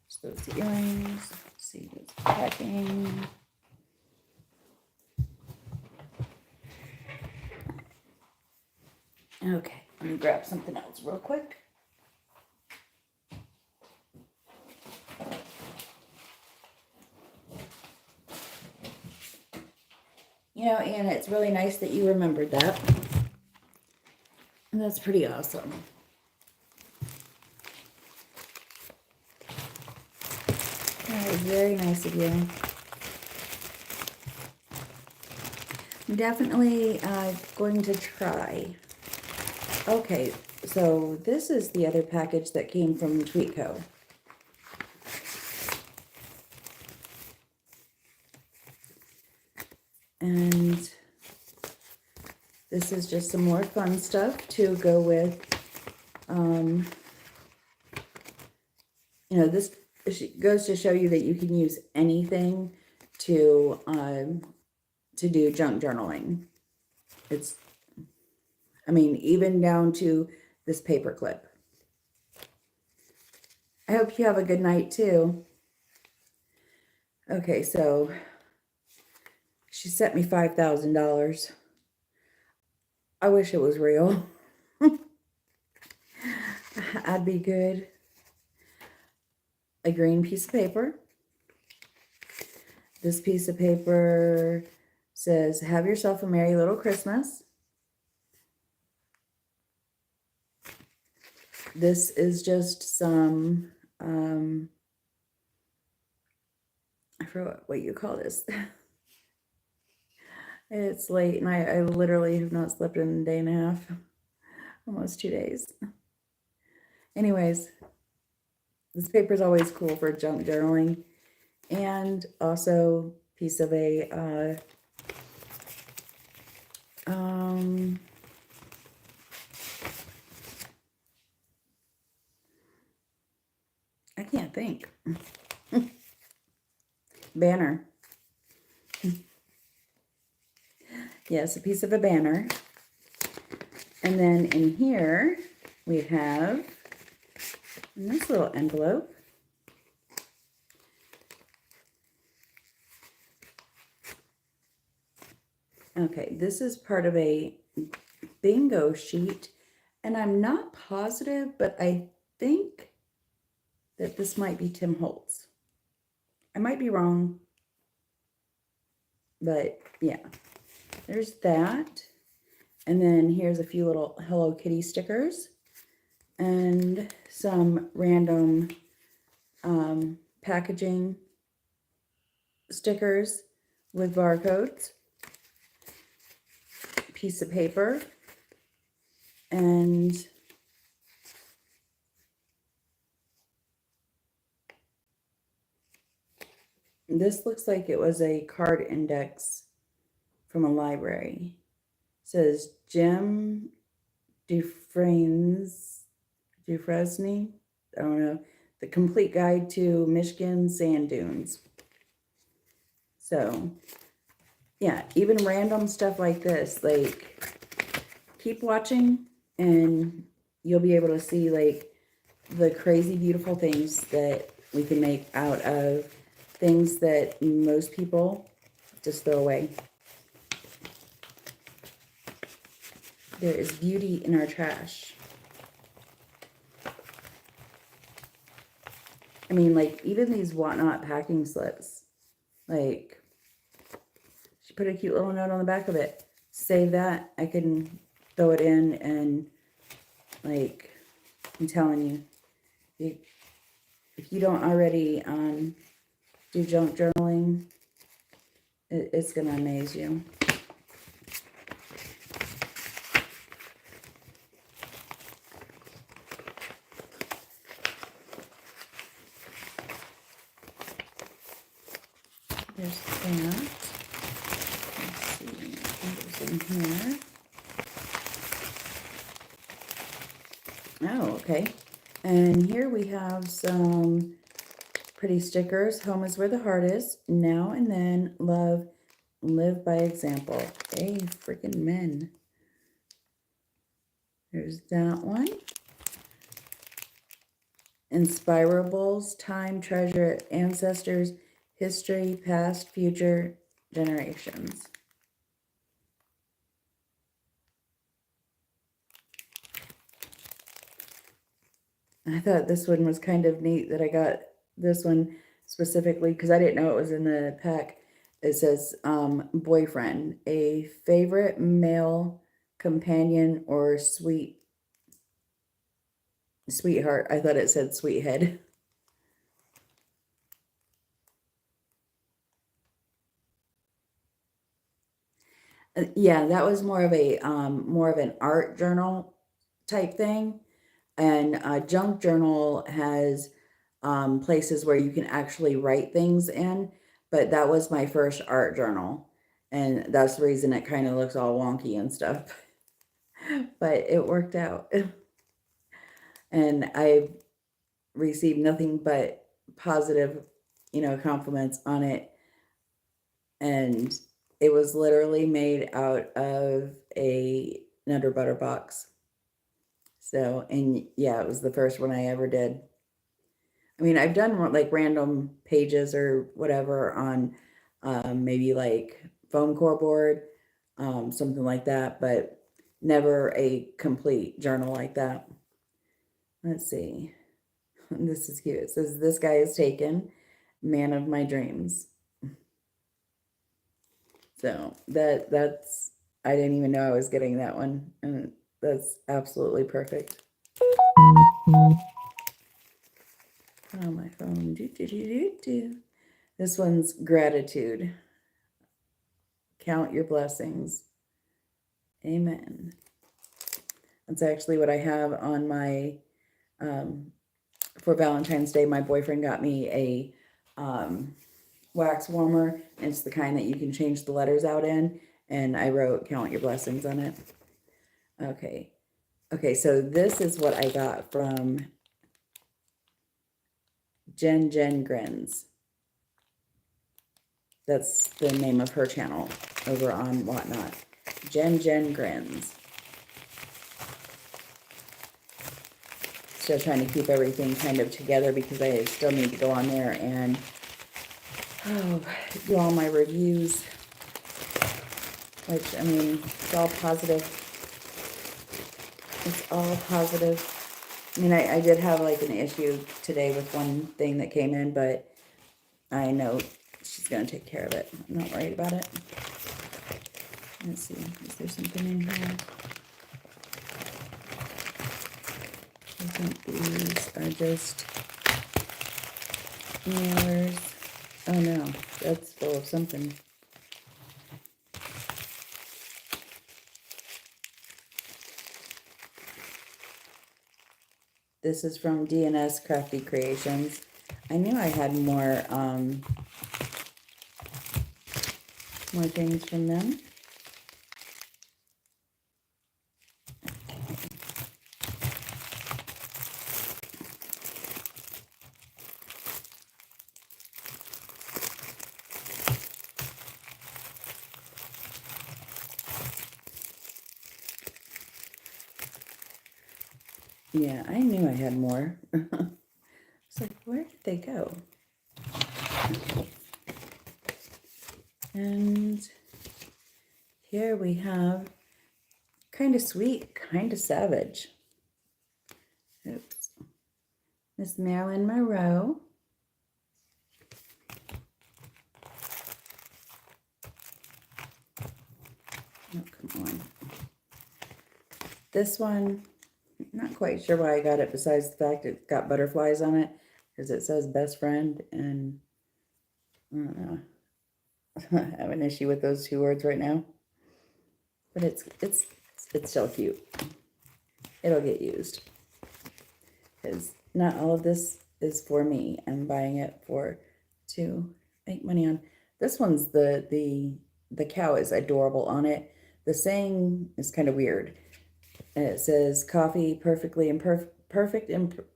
Just those earrings. Let's see what's packing. Okay, let me grab something else real quick. You know, Anna, it's really nice that you remembered that. And that's pretty awesome. That was very nice of you. I'm definitely going to try. Okay, so this is the other package that came from Tweetco. And this is just some more fun stuff to go with, you know, this goes to show you that you can use anything to do junk journaling. It's, I mean, even down to this paper clip. I hope you have a good night too. Okay, so she sent me $5,000. I wish it was real. I'd be good. A green piece of paper. This piece of paper says, "Have yourself a merry little Christmas." This is just some, I forgot what you call this. It's late, and I literally have not slept in a day and a half. Almost 2 days. Anyways, this paper is always cool for junk journaling. And also piece of a, I can't think. Banner. Yes, a piece of a banner. And then in here, we have this little envelope. Okay, this is part of a bingo sheet, and I'm not positive, but I think that this might be Tim Holtz. I might be wrong, but yeah, there's that. And then here's a few little Hello Kitty stickers and some random packaging stickers with barcodes. Piece of paper, and this looks like it was a card index from a library. It says Jim Dufresne, I don't know, The Complete Guide to Michigan Sand Dunes. So yeah, even random stuff like this, like, keep watching and you'll be able to see, like, the crazy beautiful things that we can make out of things that most people just throw away. There is beauty in our trash. I mean, like, even these Whatnot packing slips, like, put a cute little note on the back of it. Save that. I can throw it in, and, like, I'm telling you, if you don't already do junk journaling, it's going to amaze you. There's that. In here. Oh, okay. And here we have some Pretty stickers. Home is where the heart is. Now and then. Love. Live by example. Hey, freaking men. There's that one. Inspirables. Time, treasure, ancestors, history, past, future, generations. I thought this one was kind of neat that I got this one specifically because I didn't know it was in the pack. It says boyfriend, a favorite male companion or sweetheart. I thought it said sweethead. Yeah, that was more of an art journal type thing. And junk journal has places where you can actually write things in, but that was my first art journal, and that's the reason it kind of looks all wonky and stuff. But it worked out, and I received nothing but positive, compliments on it. And it was literally made out of a Nutter Butter box. So, and yeah, it was the first one I ever did. I mean, I've done like random pages or whatever on maybe like foam core board, something like that, but never a complete journal like that. Let's see. This is cute. It says, "This guy is taken, man of my dreams." So that's I didn't even know I was getting that one, and that's absolutely perfect. Oh, my phone. This one's gratitude. Count your blessings. Amen. That's actually what I have on my, for Valentine's Day, my boyfriend got me a wax warmer. And it's the kind that you can change the letters out in. And I wrote count your blessings on it. Okay. Okay, so this is what I got from Jen Grins. That's the name of her channel over on Whatnot. Jen Grins. Still trying to keep everything kind of together because I still need to go on there and do all my reviews. Which, I mean, it's all positive. It's all positive. I mean, I did have like an issue today with one thing that came in, but I know she's going to take care of it. I'm not worried about it. Let's see. Is there something in here? I think these are just mailers. Oh no, that's full of something. This is from DNS Crafty Creations. I knew I had more things from them. Yeah, I knew I had more. It's like, where did they go? And here we have kind of sweet, kind of savage. Oops. Miss Marilyn Monroe. Oh, come on. This one, not quite sure why I got it, besides the fact it's got butterflies on it, because it says best friend, and I don't know. I have an issue with those two words right now. But it's still cute. It'll get used. Because not all of this is for me. I'm buying it to make money on. This one's the cow is adorable on it. The saying is kind of weird. And it says, "Coffee, perfect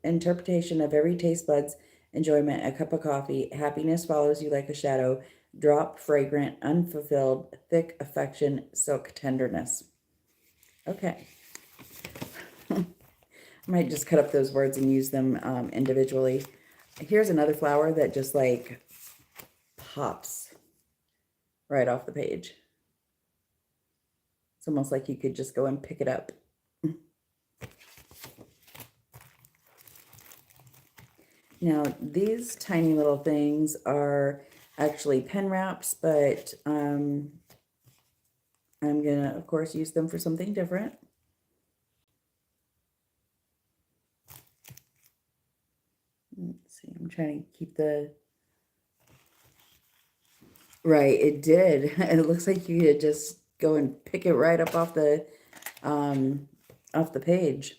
interpretation of every taste buds enjoyment, a cup of coffee. Happiness follows you like a shadow. Drop, fragrant, unfulfilled, thick affection, silk tenderness. Okay. I might just cut up those words and use them individually. Here's another flower that just like pops right off the page. It's almost like you could just go and pick it up. Now, these tiny little things are actually pen wraps, but I'm going to, of course, use them for something different. Let's see, I'm trying to keep the... Right, it did. It looks like you could just go and pick it right up off the page.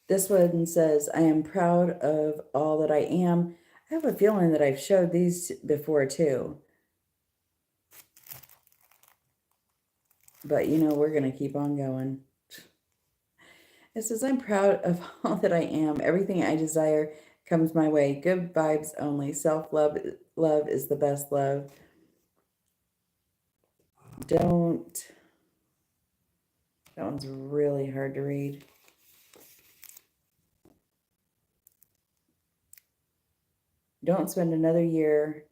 This one says, I am proud of all that I am. I have a feeling that I've showed these before too. But, you know, we're going to keep on going. It says, I'm proud of all that I am. Everything I desire comes my way. Good vibes only. Self-love is the best love. That one's really hard to read. Don't spend another year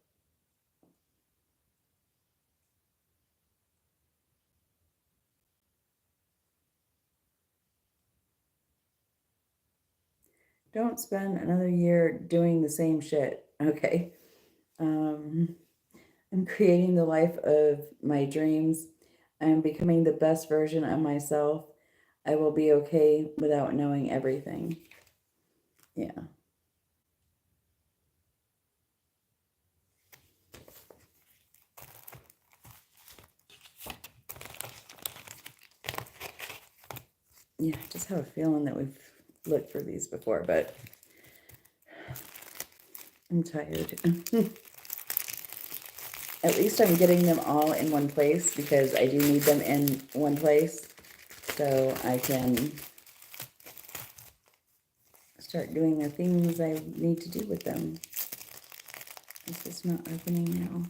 doing the same shit. Okay. I'm creating the life of my dreams. I am becoming the best version of myself. I will be okay without knowing everything. Yeah. Yeah, I just have a feeling that we've looked through these before, but I'm tired. At least I'm getting them all in one place because I do need them in one place so I can start doing the things I need to do with them. This is not opening now.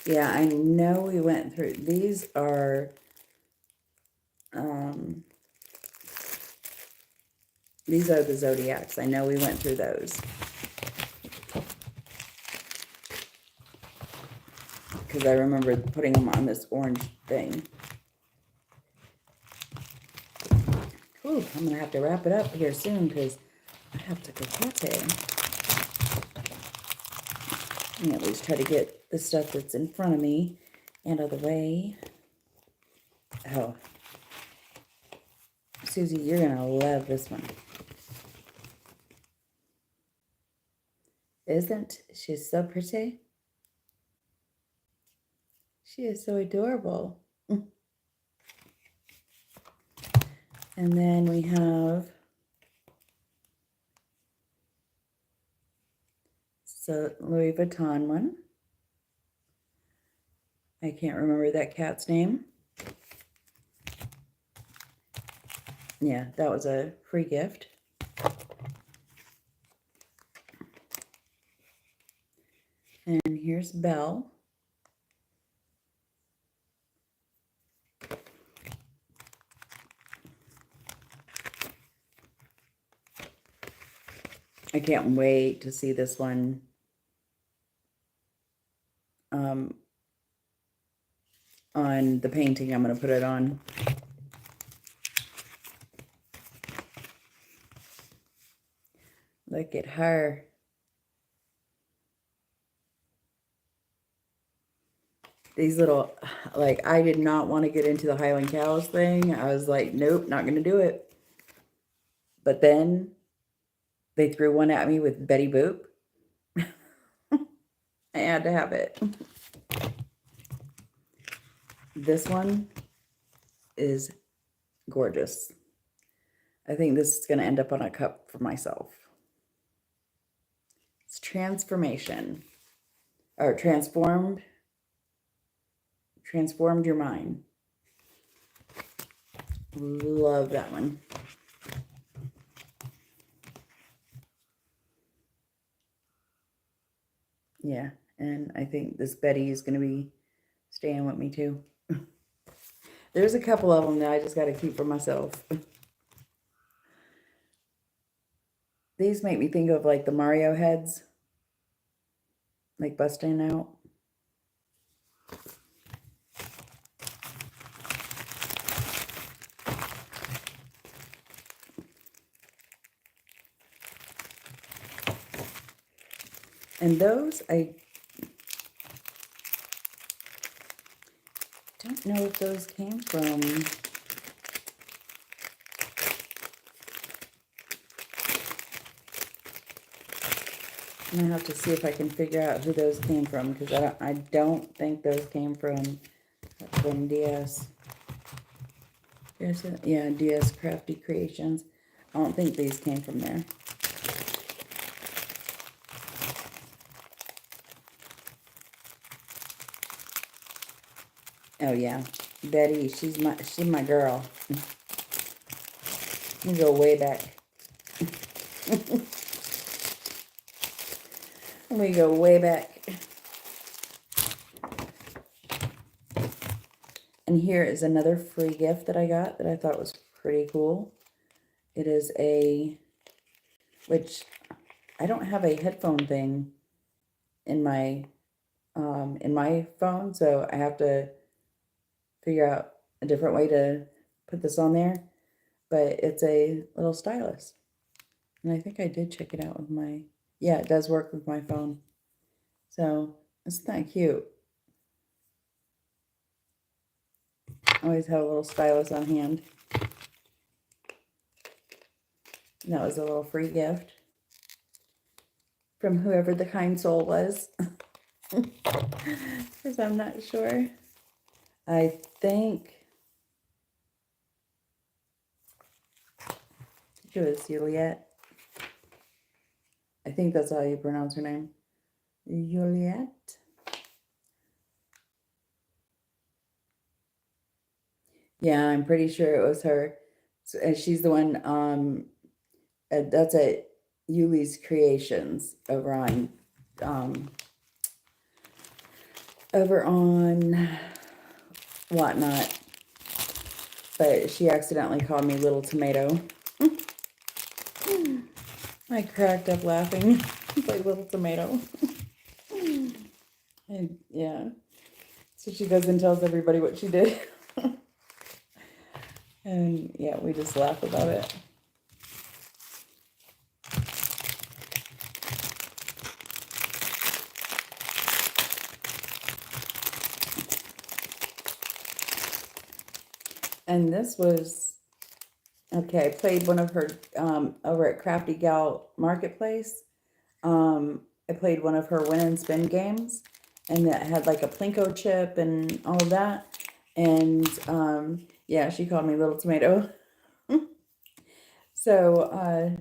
Yeah, I know we went through, these are, the zodiacs. I know we went through those. Because I remember putting them on this orange thing. Ooh, I'm going to have to wrap it up here soon because I have to go potty. Let me at least try to get the stuff that's in front of me out of the way. Oh. Susie, you're going to love this one. Isn't she so pretty? She is so adorable. And then we have Louis Vuitton one. I can't remember that cat's name. Yeah, that was a free gift. And here's Belle. I can't wait to see this one on the painting I'm going to put it on. Look at her. These little, like, I did not want to get into the Highland Cows thing. I was like, nope, not going to do it. But then they threw one at me with Betty Boop. I had to have it. this one is gorgeous. I think this is going to end up on a cup for myself. It's transformation. Or transformed your mind. Love that one. Yeah, and I think this Betty is going to be staying with me too. There's a couple of them that I just got to keep for myself. These make me think of like the Mario heads, like busting out. And those, I don't know if those came from. I'm gonna have to see if I can figure out who those came from, because I don't think those came from DS. Yeah, DS Crafty Creations. I don't think these came from there. Oh yeah, Betty, she's my girl. We go way back. We go way back. And here is another free gift that I got that I thought was pretty cool. It is which I don't have a headphone thing in my phone, so I have to figure out a different way to put this on there. But it's a little stylus. And I think I did check it out with my, yeah, it does work with my phone. So, isn't that cute? I always have a little stylus on hand. And that was a little free gift from whoever the kind soul was. Because I'm not sure. I think it was Juliet. I think that's how you pronounce her name. Juliet. Yeah, I'm pretty sure it was her. So, and she's the one, that's at Yuli's Creations over on Whatnot. But she accidentally called me Little Tomato. I cracked up laughing. It's like Little Tomato. And yeah. So she goes and tells everybody what she did. And yeah, we just laugh about it. And this was, okay, I played one of her, over at Crafty Gal Marketplace. I played one of her win and spin games, and that had like a Plinko chip and all of that. And, yeah, she called me Little Tomato. So,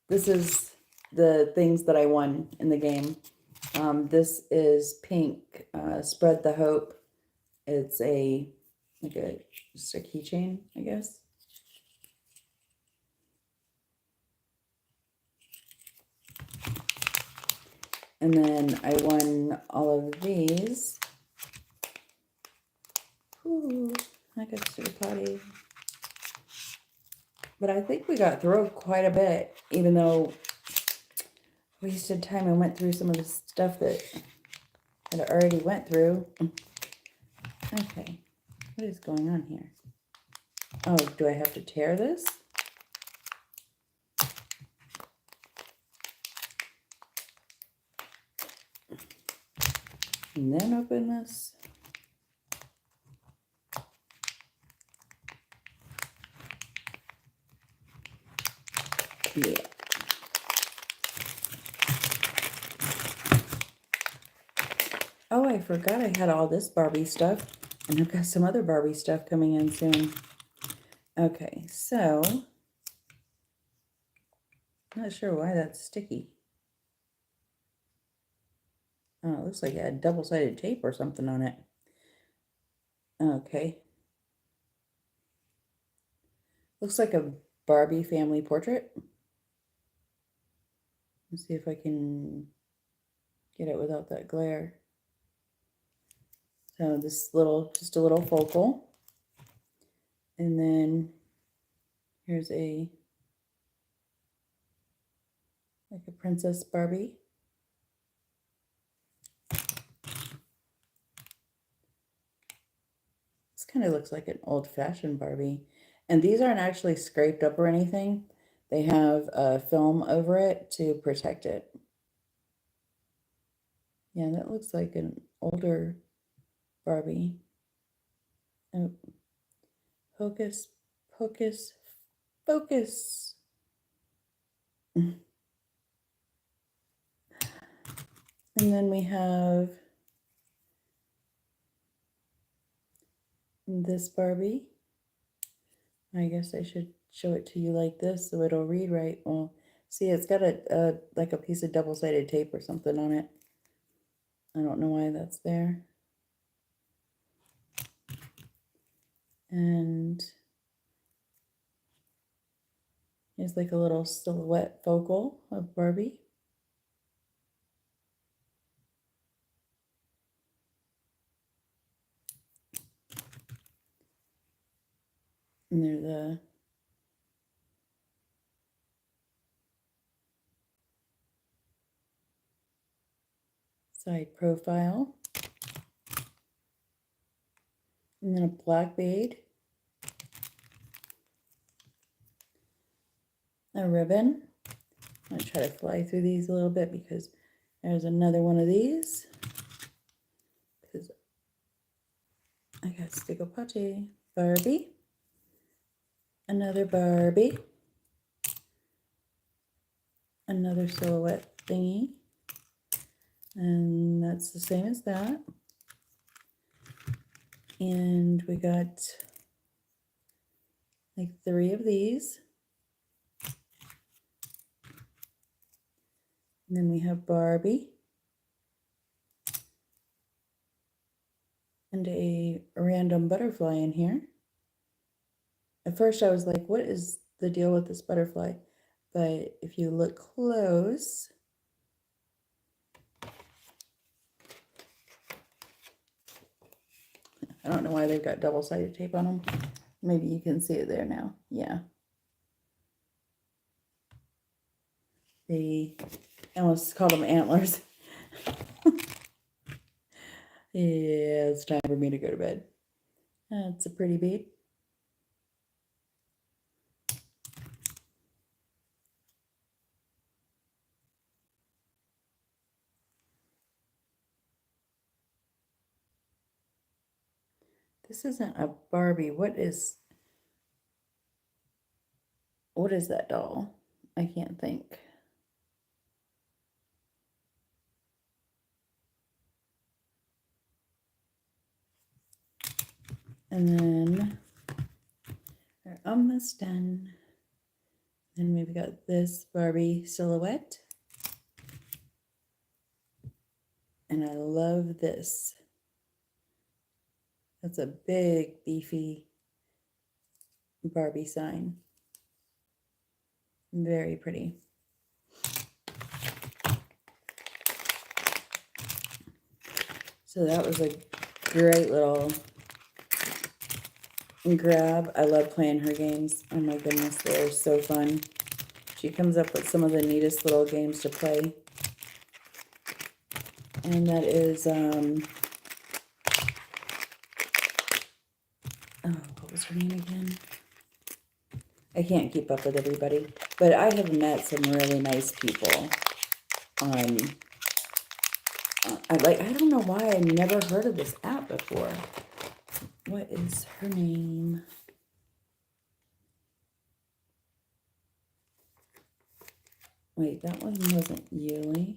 this is the things that I won in the game. This is pink, Spread the Hope. It's just a keychain, I guess. And then I won all of these. Ooh, I got to potty. But I think we got through quite a bit, even though we wasted time and went through some of the stuff that I already went through. Okay, what is going on here? Oh, do I have to tear this? And then open this? Yeah. Oh, I forgot I had all this Barbie stuff. And I've got some other Barbie stuff coming in soon. Okay, so not sure why that's sticky. Oh, it looks like it had double-sided tape or something on it. Okay. Looks like a Barbie family portrait. Let's see if I can get it without that glare. So this little, just a little focal. And then here's like a Princess Barbie. This kind of looks like an old-fashioned Barbie. And these aren't actually scraped up or anything. They have a film over it to protect it. Yeah, that looks like an older Barbie. Oh, hocus pocus focus. And then we have this Barbie. I guess I should show it to you like this so it'll read right. Well, see, it's got a like a piece of double-sided tape or something on it. I don't know why that's there. And here's like a little silhouette focal of Barbie. And there's the side profile. And then a black bead. A ribbon. I'm going to try to fly through these a little bit because there's another one of these. Because I got stickopatty. Barbie. Another Barbie. Another silhouette thingy. And that's the same as that. And we got like 3 of these. And then we have Barbie. And a random butterfly in here. At first I was like, what is the deal with this butterfly? But if you look close, I don't know why they've got double-sided tape on them. Maybe you can see it there now. Yeah. I almost called them antlers. Yeah, it's time for me to go to bed. It's a pretty bead. This isn't a Barbie. What is that doll? I can't think. And then we're almost done. Then we've got this Barbie silhouette. And I love this. That's a big, beefy Barbie sign. Very pretty. So that was a great little grab. I love playing her games. Oh my goodness, they're so fun. She comes up with some of the neatest little games to play. And that is, oh, what was her name again? I can't keep up with everybody, but I have met some really nice people. I don't know why I never heard of this app before. What is her name? Wait, that one wasn't Yuli.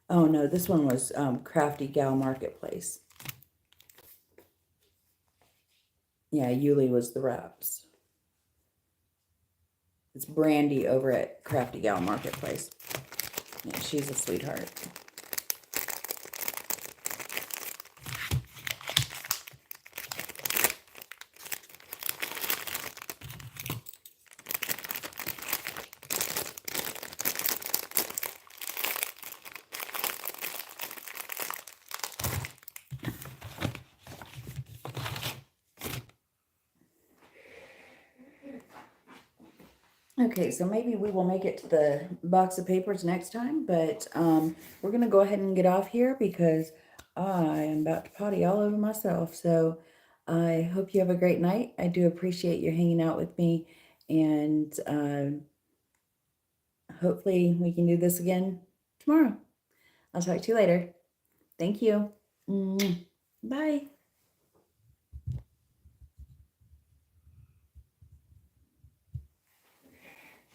Oh no, this one was Crafty Gal Marketplace. Yeah, Yuli was the wraps. It's Brandy over at Crafty Gal Marketplace. Yeah, she's a sweetheart. Okay, so maybe we will make it to the box of papers next time, but we're going to go ahead and get off here because I am about to potty all over myself. So I hope you have a great night. I do appreciate you hanging out with me, and hopefully we can do this again tomorrow. I'll talk to you later. Thank you. Bye.